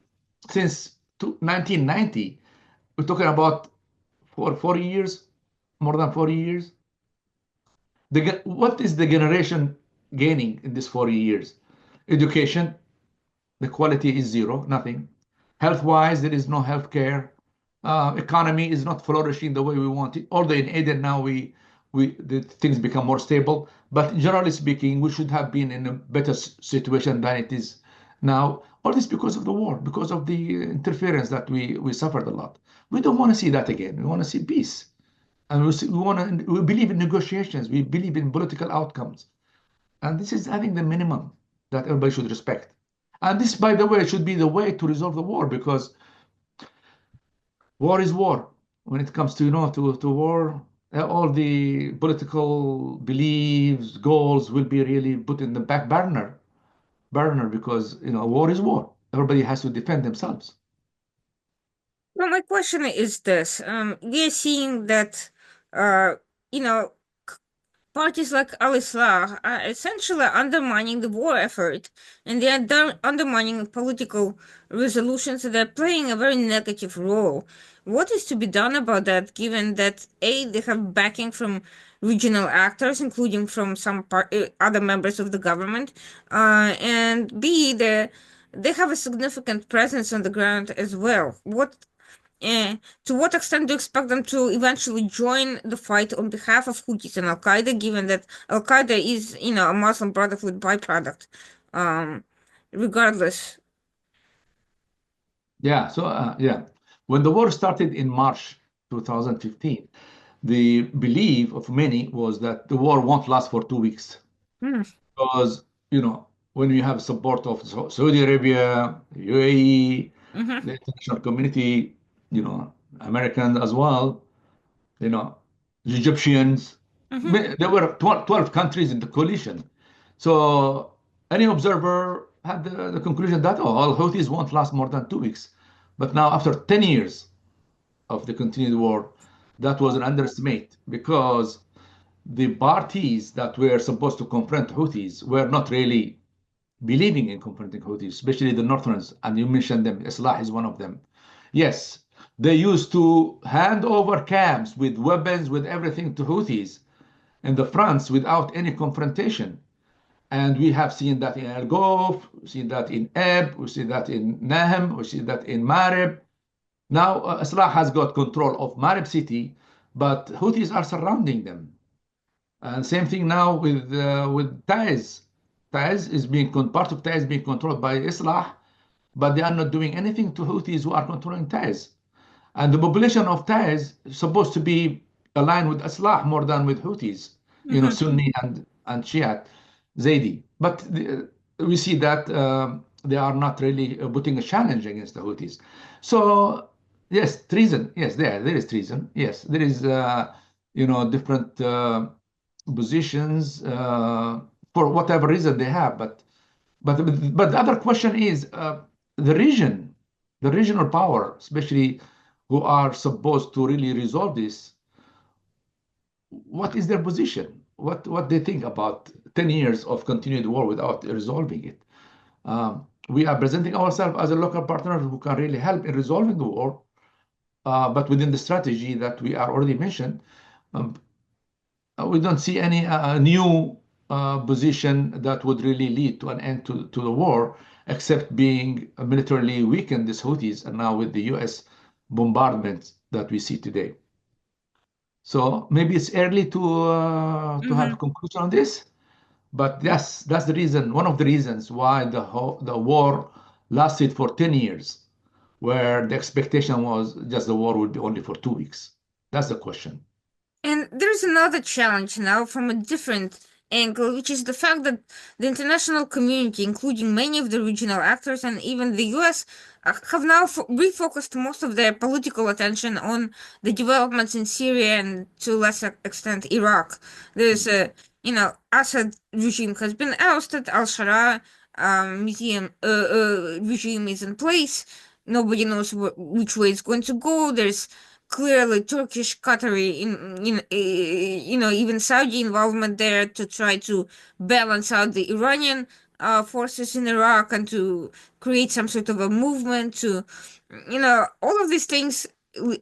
since 1990, we're talking about for 40 years, more than 40 years. What is the generation gaining in these 40 years? Education, the quality is zero, nothing. Health-wise, there is no health care. Economy is not flourishing the way we want it. Although in Aden now the things become more stable, but generally speaking, we should have been in a better situation than it is now. All this because of the war, because of the interference that we suffered a lot. We don't want to see that again. We want to see peace, and we believe in negotiations. We believe in political outcomes. And this is, I think, the minimum that everybody should respect. And this, by the way, should be the way to resolve the war because war is war. When it comes to, to war, all the political beliefs, goals will be really put in the back burner because, war is war. Everybody has to defend themselves.
Well, my question is this: we're seeing that, uh, you know, Parties like Al-Islah are essentially undermining the war effort, and they are undermining political resolutions. They're playing a very negative role. What is to be done about that, given that A, they have backing from regional actors, including from some other members of the government, and B, they have a significant presence on the ground as well. Uh, to what extent do you expect them to eventually join the fight on behalf of Houthis and Al Qaeda, given that Al Qaeda is, a Muslim Brotherhood byproduct, um, regardless?
Yeah, yeah. When the war started in March 2015, the belief of many was that the war won't last for 2 weeks
Hmm.
because, when you have support of Saudi Arabia, UAE,
Mm-hmm.
the international community, Americans as well, you know, Egyptians,
Mm-hmm.
there were 12 countries in the coalition. So any observer had the conclusion that, oh, all Houthis won't last more than 2 weeks. But now, after 10 years of the continued war, that was an underestimate because the parties that were supposed to confront Houthis were not really believing in confronting Houthis, especially the Northerners, and you mentioned them. Islah is one of them. Yes, they used to hand over camps with weapons, with everything to Houthis in the fronts without any confrontation. And we have seen that in Al Gulf, we've seen that in Eb, we see that in Nahm, we see that in Marib. Now, Islah has got control of Marib city, but Houthis are surrounding them. And same thing now with Taiz. Taiz is part of Taiz being controlled by Islah, but they are not doing anything to Houthis who are controlling Taiz. And the population of Taiz is supposed to be aligned with Islah more than with Houthis,
Mm-hmm.
Sunni and Shiite, Zaidi. But we see that they are not really putting a challenge against the Houthis. So yes, treason. Yes, there is treason. Yes, there is different positions for whatever reason they have. But the other question is the region, the regional power, especially who are supposed to really resolve this. What is their position? What they think about 10 years of continued war without resolving it? We are presenting ourselves as a local partner who can really help in resolving the war, but within the strategy that we are already mentioned. Um, we don't see any new position that would really lead to an end to the war, except being militarily weakened, these Houthis, and now with the US bombardments that we see today. So maybe it's early to have
Mm-hmm.
a conclusion on this, but that's the reason, one of the reasons why the war lasted for 10 years, where the expectation was just the war would be only for 2 weeks. That's the question.
And there's another challenge now from a different angle, which is the fact that the international community, including many of the regional actors and even the US, have now refocused most of their political attention on the developments in Syria and to a lesser extent Iraq. There's a, Assad regime has been ousted, al-Sharia museum regime is in place. Nobody knows which way it's going to go. There's clearly Turkish, Qatari, even Saudi involvement there to try to balance out the Iranian forces in Iraq and to create some sort of a movement to, all of these things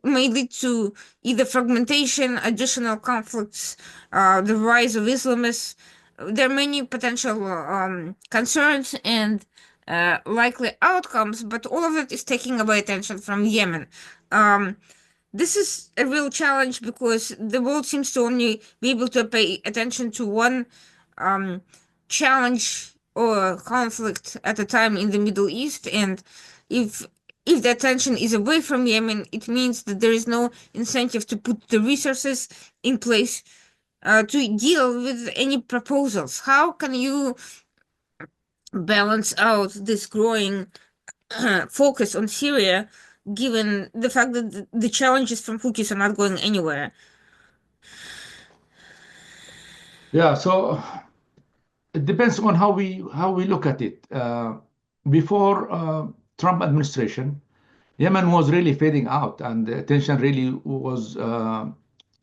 may lead to either fragmentation, additional conflicts, the rise of Islamists. There are many potential concerns and likely outcomes, but all of it is taking away attention from Yemen. Um, this is a real challenge because the world seems to only be able to pay attention to one um, challenge or conflict at a time in the Middle East, and if if the attention is away from Yemen, it means that there is no incentive to put the resources in place to deal with any proposals. How can you balance out this growing focus on Syria, given the fact that the challenges from Houthis are not going anywhere?
Yeah, so it depends on how we look at it. Before Trump administration, Yemen was really fading out, and the attention really was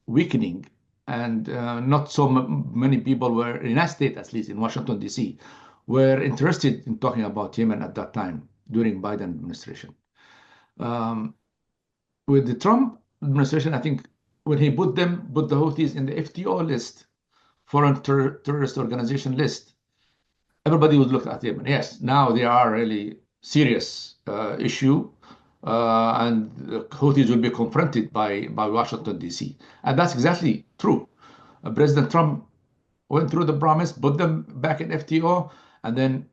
weakening. and not so many people were, in the United States, at least in Washington, D.C., were interested in talking about Yemen at that time during Biden administration. Um, with the Trump administration, I think when he put the Houthis in the FTO list, foreign terrorist organization list, everybody would look at Yemen. Yes, now they are really serious issue, and the Houthis will be confronted by Washington, D.C. And that's exactly true. President Trump went through the promise, put them back in FTO, and then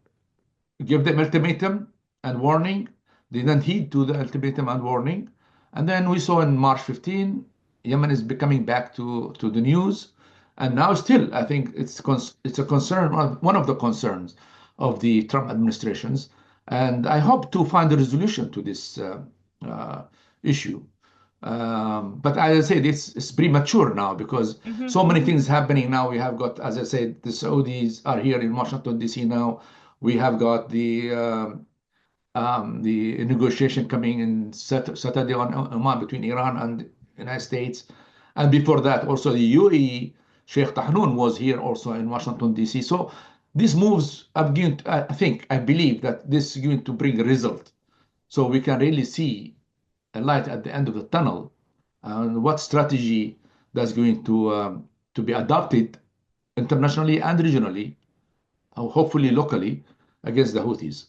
give them ultimatum and warning. They didn't heed to the ultimatum and warning. And then we saw in March 15, Yemen is becoming back to the news. And now still, I think it's a concern, one of the concerns of the Trump administrations. And I hope to find a resolution to this uh, issue. But as I said, it's premature now because
Mm-hmm.
so many things happening now. We have got, as I said, the Saudis are here in Washington, D.C. now. We have got the negotiation coming in Saturday on Oman between Iran and the United States. And before that, also the UAE, Sheikh Tahnoun was here also in Washington, D.C. So these moves are going to, I think, I believe that this is going to bring a result. So we can really see a light at the end of the tunnel and what strategy that's going to be adopted internationally and regionally, hopefully locally, against the Houthis.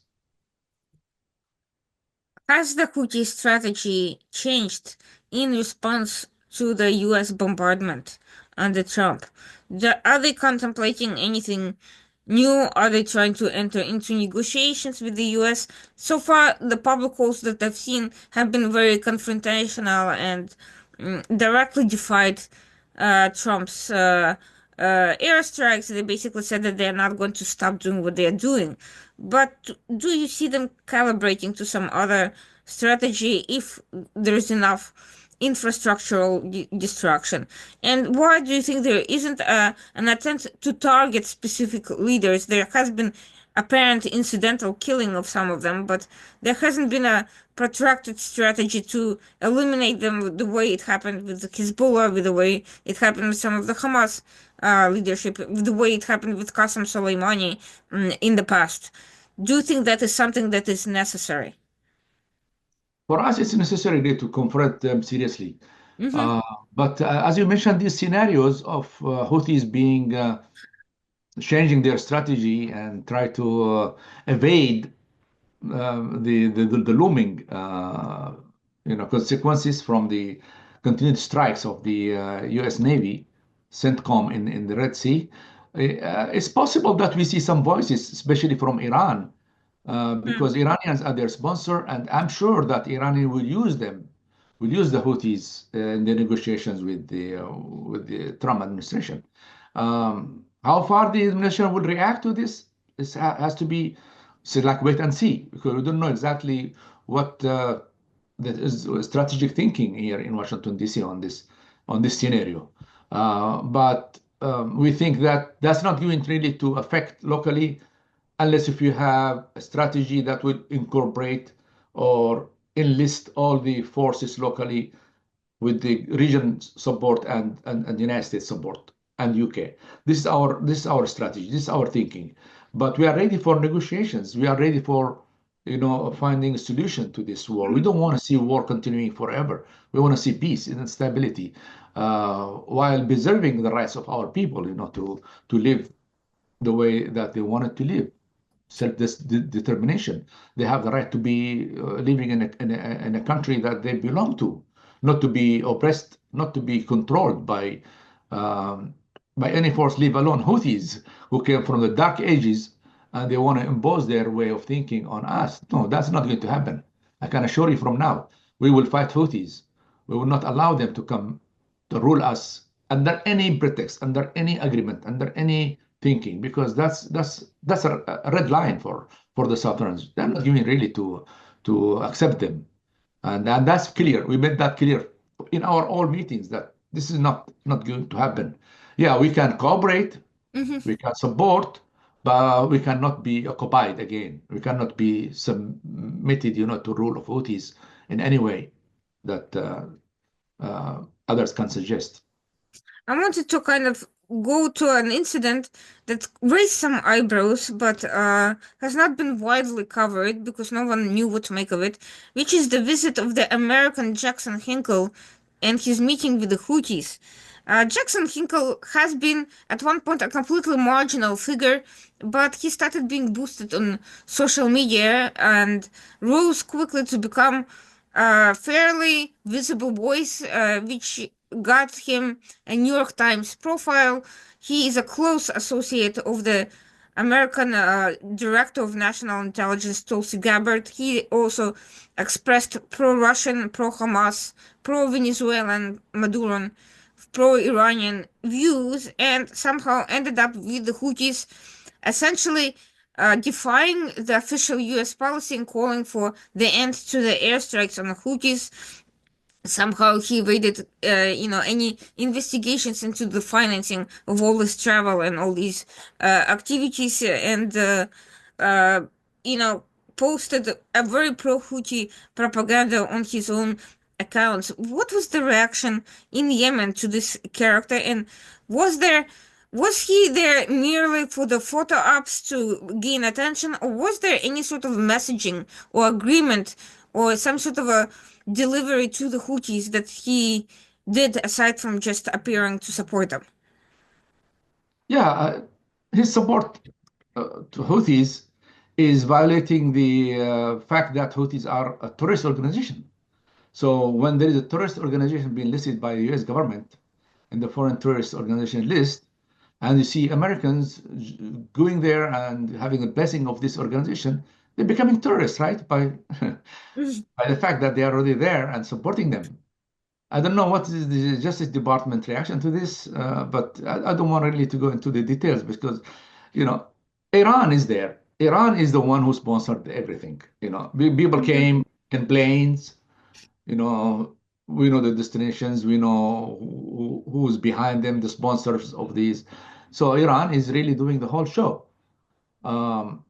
Has the Houthi strategy changed in response to the US bombardment under Trump? Are they contemplating anything new? Are they trying to enter into negotiations with the US? So far, the public calls that I've seen have been very confrontational and directly defied Trump's airstrikes. They basically said that they're not going to stop doing what they're doing. But do you see them calibrating to some other strategy if there's enough infrastructural destruction? And why do you think there isn't an attempt to target specific leaders? There has been apparent incidental killing of some of them, but there hasn't been a protracted strategy to eliminate them the way it happened with the Hezbollah, with the way it happened with some of the Hamas leadership, with the way it happened with Qasem Soleimani in the past. Do you think that is something that is necessary?
For us, it's necessary to confront them seriously.
Mm-hmm.
Uh, but as you mentioned, these scenarios of Houthis being changing their strategy and try to evade the looming consequences from the continued strikes of the U.S. Navy, CENTCOM in the Red Sea. It's possible that we see some voices, especially from Iran, because Iranians are their sponsor, and I'm sure that Iran will use them, will use the Houthis in the negotiations with the Trump administration. How far the administration will react to this has to be so like wait and see because we don't know exactly what that is strategic thinking here in Washington D.C. on this scenario. But we think that that's not going really to affect locally unless if you have a strategy that would incorporate or enlist all the forces locally with the region support and United States support and UK. This is our strategy. This is our thinking. But we are ready for negotiations. We are ready for finding a solution to this war. We don't want to see war continuing forever. We want to see peace and stability while preserving the rights of our people, to live the way that they wanted to live self-determination. They have the right to be living in a country that they belong to, not to be oppressed, not to be controlled um, by any force, leave alone Houthis who came from the dark ages and they want to impose their way of thinking on us. No, that's not going to happen. I can assure you from now, we will fight Houthis. We will not allow them to come to rule us under any pretext, under any agreement, under any thinking, because that's a red line for the Southerns. They're not going really to accept them, and that's clear. We made that clear in our all meetings that this is not going to happen. Yeah, we can cooperate,
Mm-hmm.
we can support, but we cannot be occupied again. We cannot be submitted, to rule of Houthis in any way that others can suggest.
I wanted to kind of go to an incident that raised some eyebrows, but has not been widely covered because no one knew what to make of it, which is the visit of the American Jackson Hinkle and his meeting with the Houthis. Jackson Hinkle has been at one point a completely marginal figure, but he started being boosted on social media and rose quickly to become a fairly visible voice, which got him a New York Times profile. He is a close associate of the American Director of National Intelligence, Tulsi Gabbard. He also expressed pro-Russian, pro-Hamas, pro-Venezuelan Maduron, pro-Iranian views, and somehow ended up with the Houthis, essentially defying the official U.S. policy and calling for the end to the airstrikes on the Houthis. Somehow he evaded, any investigations into the financing of all this travel and all these activities, and uh, you know, posted a very pro-Houthi propaganda on his own accounts. What was the reaction in Yemen to this character, and was there? Was he there merely for the photo ops to gain attention, or was there any sort of messaging or agreement or some sort of a delivery to the Houthis that he did aside from just appearing to support them?
Yeah, his support to Houthis is violating the fact that Houthis are a terrorist organization. So when there is a terrorist organization being listed by the U.S. government in the foreign terrorist organization list, and you see Americans going there and having a blessing of this organization, they're becoming terrorists, right? By by the fact that they are already there and supporting them. I don't know what is the Justice Department reaction to this, but I don't want really to go into the details because, you know, Iran is there. Iran is the one who sponsored everything. People
Mhm.
came in planes. You know, we know the destinations. We know who's behind them, the sponsors of these. So Iran is really doing the whole show. Um,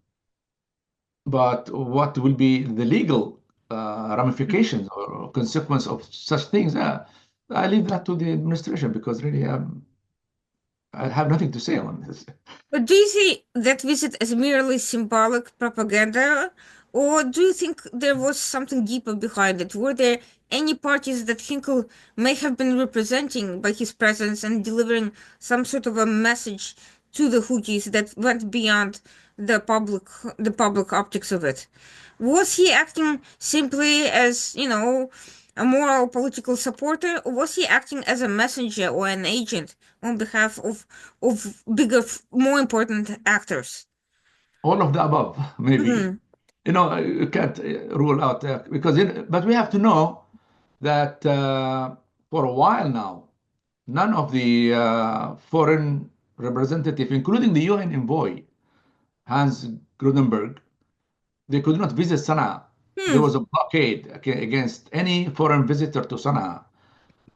but what will be the legal ramifications or consequence of such things? I leave that to the administration because really I have nothing to say on this.
But do you see that visit as merely symbolic propaganda, or do you think there was something deeper behind it? Were there any parties that Hinkle may have been representing by his presence and delivering some sort of a message to the Houthis that went beyond the public the public optics of it? Was he acting simply as, a moral political supporter, or was he acting as a messenger or an agent on behalf of bigger, more important actors?
All of the above, maybe.
Hmm.
You can't rule out because, but we have to know that for a while now, none of the foreign representative, including the UN envoy, Hans Grudenberg, they could not visit Sana'a. There
Hmm.
was a blockade against any foreign visitor to Sana'a.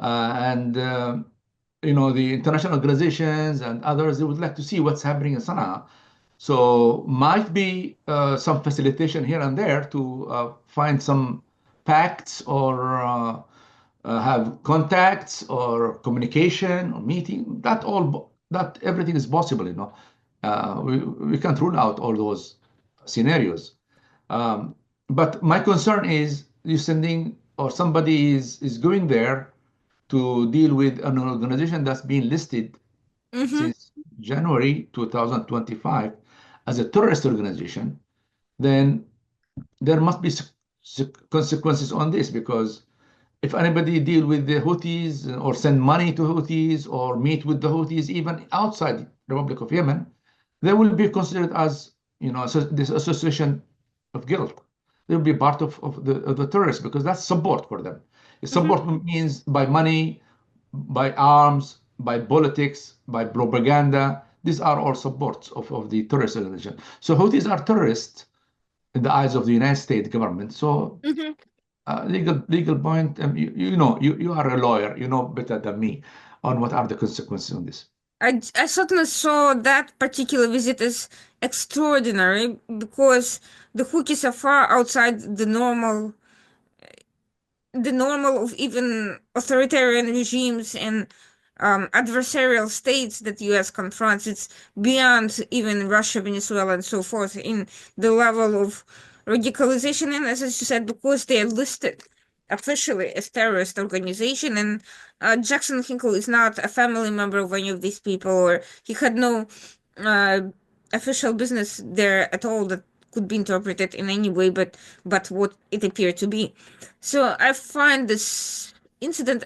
And the international organizations and others, they would like to see what's happening in Sana'a. So might be some facilitation here and there to find some facts or have contacts or communication or meeting. That everything is possible. We can't rule out all those scenarios. Um, but my concern is you sending or somebody is going there to deal with an organization that's been listed
Mm-hmm.
since January 2025 as a terrorist organization, then there must be consequences on this because if anybody deal with the Houthis or send money to Houthis or meet with the Houthis even outside the Republic of Yemen, they will be considered as this association of guilt. They will be part of the terrorists because that's support for them.
Mm-hmm.
Support means by money, by arms, by politics, by propaganda. These are all supports of the terrorist organization. So Houthis are terrorists in the eyes of the United States government. So
Mm-hmm.
legal point, you are a lawyer, you know better than me on what are the consequences on this.
I certainly saw that particular visit as extraordinary because the Houthis are far outside the normal of even authoritarian regimes and adversarial states that U.S. confronts. It's beyond even Russia, Venezuela, and so forth in the level of radicalization. And as you said, because they are listed officially as terrorist organization, and Jackson Hinkle is not a family member of any of these people, or he had no uh, official business there at all that could be interpreted in any way but what it appeared to be. So I find this incident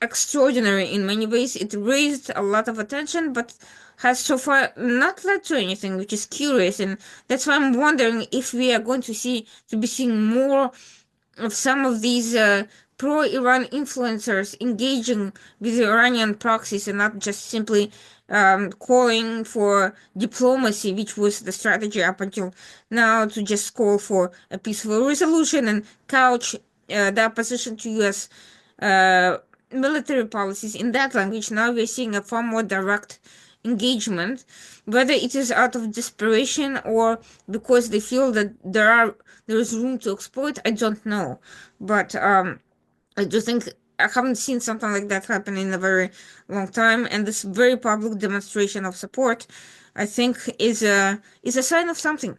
extraordinary in many ways. It raised a lot of attention, but has so far not led to anything, which is curious, and that's why I'm wondering if we are going to be seeing more of some of these pro-Iran influencers engaging with the Iranian proxies and not just simply calling for diplomacy, which was the strategy up until now, to just call for a peaceful resolution and couch the opposition to U.S. Uh, military policies in that language. Now we're seeing a far more direct engagement, whether it is out of desperation or because they feel that there is room to exploit. I don't know, but I do think I haven't seen something like that happen in a very long time, and this very public demonstration of support, I think, is a sign of something.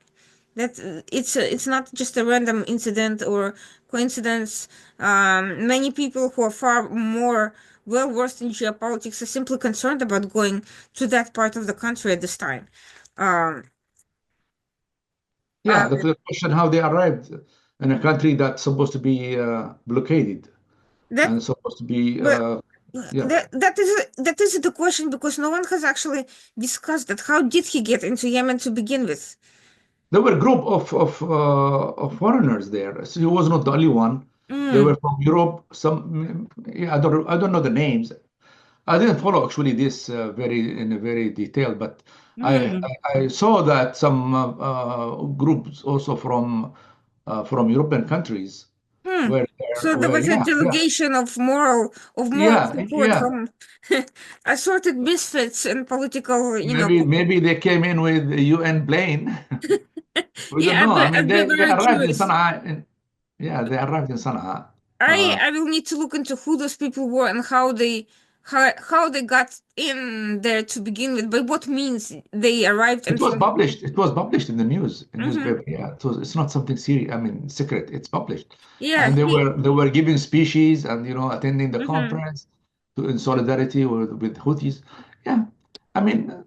That it's not just a random incident or coincidence. Many people who are far more well versed in geopolitics are simply concerned about going to that part of the country at this time. Um, uh,
Yeah, the question how they arrived in a country that's supposed to be blockaded
that
and supposed to be,
but
yeah.
that is the question because no one has actually discussed that. How did he get into Yemen to begin with?
There were a group of foreigners there. So he was not the only one. They
Mm,
were from Europe. Some, yeah, I don't know the names. I didn't follow actually this very in a very detail, but I
mm,
I saw that some groups also from European countries
hmm.
were there.
So there
Were
was a
yeah, yeah,
delegation of moral
yeah,
support
yeah.
from assorted misfits and political,
Maybe they came in with the UN plane. We don't
yeah,
know. I mean,
I'd be
they
very
arrived in
curious.
Sana'a. Yeah, they arrived in Sana'a.
I will need to look into who those people were and how they got in there to begin with. By what means they arrived
It
and
was
from.
published. It was published in the news, in
Hmm.
newspaper. Yeah, it's not something serious. I mean, secret. It's published,
Yeah,
and they were giving speeches and attending the
hmm.
conference in solidarity with Houthis. Yeah, I mean,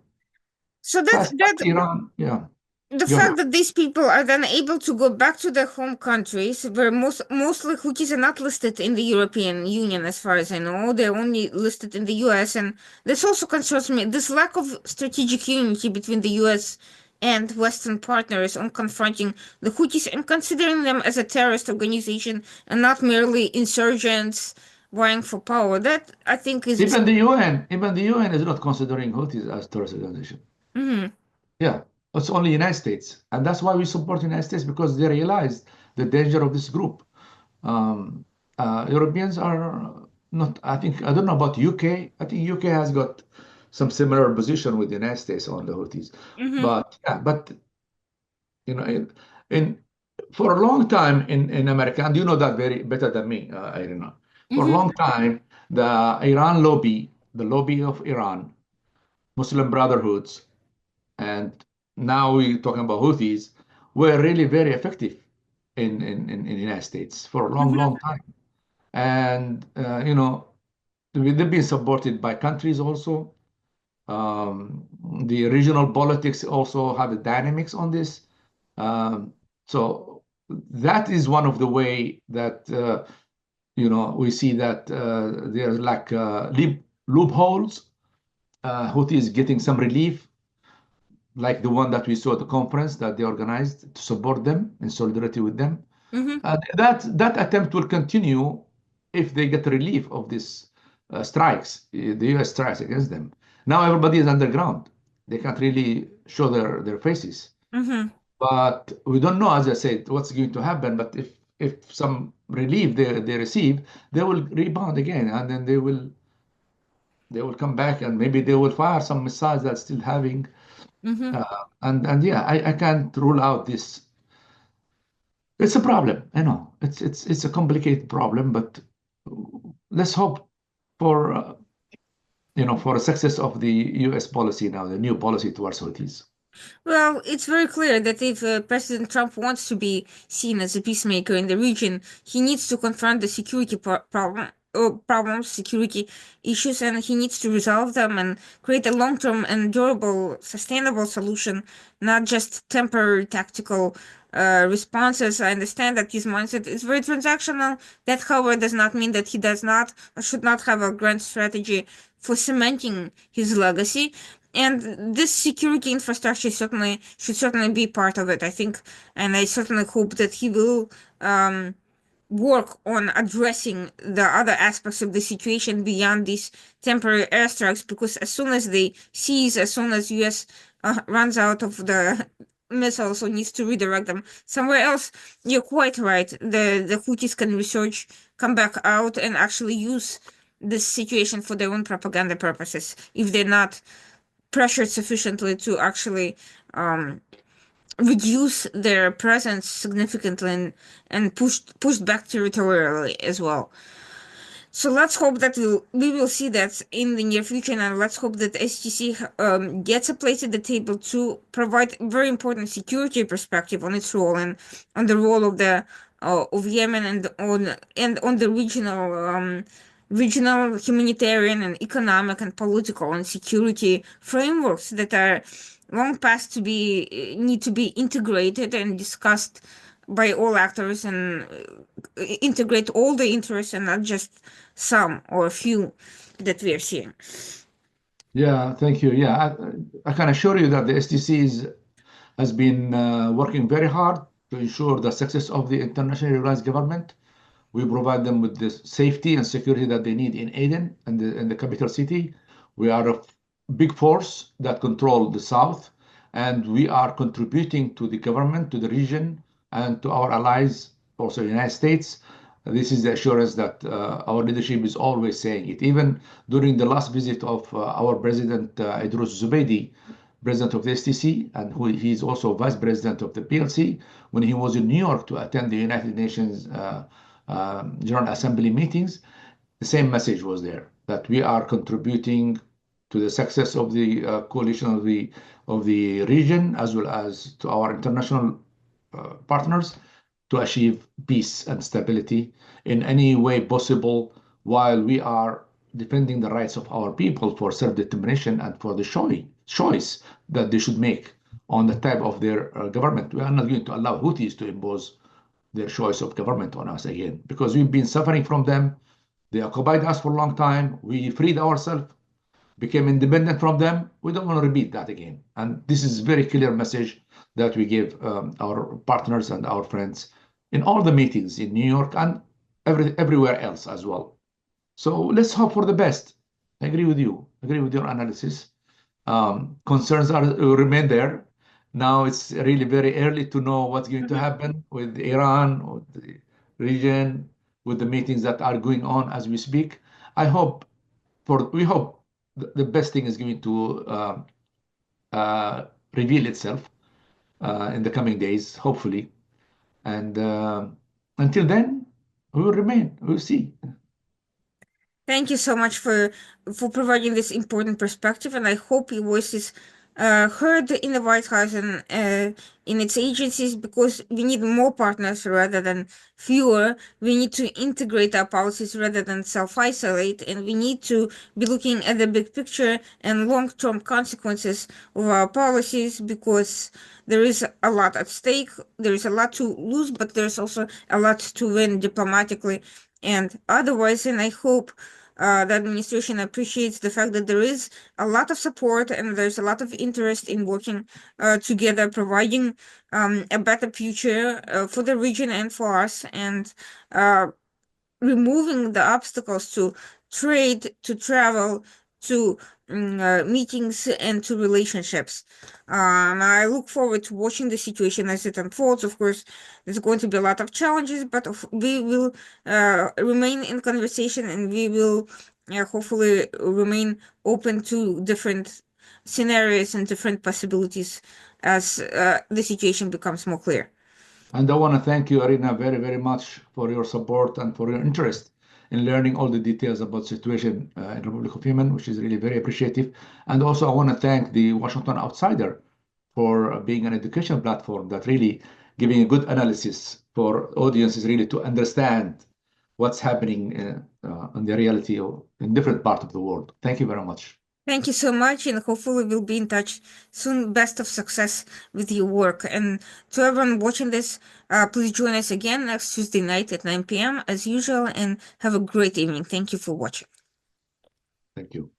So
that's Iran. Yeah,
the
go ahead.
fact that these people are then able to go back to their home countries, where mostly Houthis are not listed in the European Union, as far as I know, they're only listed in the US, and this also concerns me. This lack of strategic unity between the US and Western partners on confronting the Houthis and considering them as a terrorist organization and not merely insurgents vying for power. That I think is.
Even the UN is not considering Houthis as terrorist organization.
Mhm,
Yeah, it's only United States, and that's why we support United States because they realize the danger of this group. Um, Europeans are not. I don't know about UK. I think UK has got some similar position with the United States on the Houthis,
mhm,
but yeah, but in for a long time in America, and you know that very better than me, Irina. For a
mhm,
long time, the Iran lobby, the lobby of Iran, Muslim Brotherhoods, and now we're talking about Houthis, were really very effective in the United States for a long,
mhm,
long time. And they've been supported by countries also. The regional politics also have the dynamics on this. So that is one of the way that we see that there's like loopholes. Houthi is getting some relief like the one that we saw at the conference that they organized to support them in solidarity with them.
mhm,
That attempt will continue if they get relief of these strikes, the U.S. strikes against them. Now everybody is underground; they can't really show their faces.
mhm,
But we don't know, as I said, what's going to happen. But if some relief they receive, they will rebound again, and then they will come back, and maybe they will fire some missiles that's still having
mhm.
and yeah, I can't rule out this. It's a problem. I know it's a complicated problem, but let's hope for for the success of the U.S. policy now, the new policy towards Houthis.
Well, it's very clear that if President Trump wants to be seen as a peacemaker in the region, he needs to confront the problems, security issues, and he needs to resolve them and create a long-term and durable, sustainable solution, not just temporary tactical responses. I understand that his mindset is very transactional. That, however, does not mean that he does not or should not have a grand strategy for cementing his legacy. And this security infrastructure should certainly be part of it, I think, and I certainly hope that he will work on addressing the other aspects of the situation beyond these temporary airstrikes, because as soon as US runs out of the missiles or needs to redirect them somewhere else, you're quite right. The Houthis can research, come back out, and actually use this situation for their own propaganda purposes if they're not pressured sufficiently to actually reduce their presence significantly and pushed back territorially as well. So let's hope that we will see that in the near future, and let's hope that STC gets a place at the table to provide very important security perspective on its role and on the role of Yemen and on the regional humanitarian and economic and political and security frameworks that are long past to be need to be integrated and discussed by all actors and integrate all the interests and not just some or a few that we are seeing.
Yeah, thank you. Yeah, I can assure you that the STC has been working very hard to ensure the success of the internationally recognized government. We provide them with the safety and security that they need in Aden and the capital city. We are a big force that control the south, and we are contributing to the government, to the region, and to our allies, also the United States. This is the assurance that our leadership is always saying it. Even during the last visit of our president, Idris Zubaydi, president of the STC, and he is also vice president of the PLC, when he was in New York to attend the United Nations General Assembly meetings, the same message was there, that we are contributing to the success of the coalition of the region, as well as to our international partners, to achieve peace and stability in any way possible, while we are defending the rights of our people for self-determination and for the choice that they should make on the type of their government. We are not going to allow Houthis to impose their choice of government on us again, because we've been suffering from them. They occupied us for a long time. We freed ourselves, became independent from them. We don't want to repeat that again. And this is a very clear message that we give our partners and our friends in all the meetings in New York and everywhere else as well. So let's hope for the best. I agree with you. I agree with your analysis. Concerns remain there. Now it's really very early to know what's going to happen with Iran or the region, with the meetings that are going on as we speak. We hope the best thing is going to reveal itself in the coming days, hopefully. And until then, we will remain. We'll see.
Thank you so much for providing this important perspective, and I hope your voice is heard in the White House and in its agencies, because we need more partners rather than fewer. We need to integrate our policies rather than self-isolate, and we need to be looking at the big picture and long-term consequences of our policies, because there is a lot at stake. There is a lot to lose, but there's also a lot to win diplomatically and otherwise. And I hope the administration appreciates the fact that there is a lot of support and there's a lot of interest in working together, providing a better future for the region and for us, and removing the obstacles to trade, to travel, to meetings, and to relationships. I look forward to watching the situation as it unfolds. Of course, there's going to be a lot of challenges, but we will remain in conversation, and we will hopefully remain open to different scenarios and different possibilities as the situation becomes more clear.
And I want to thank you, Arina, very, very much for your support and for your interest in learning all the details about the situation in Republic of Yemen, which is really very appreciative. And also, I want to thank the Washington Outsider for being an education platform that really giving a good analysis for audiences really to understand what's happening in the reality in different parts of the world. Thank you very much.
Thank you so much, and hopefully we'll be in touch soon. Best of success with your work. And to everyone watching this, please join us again next Tuesday night at 9 p.m. as usual, and have a great evening. Thank you for watching.
Thank you.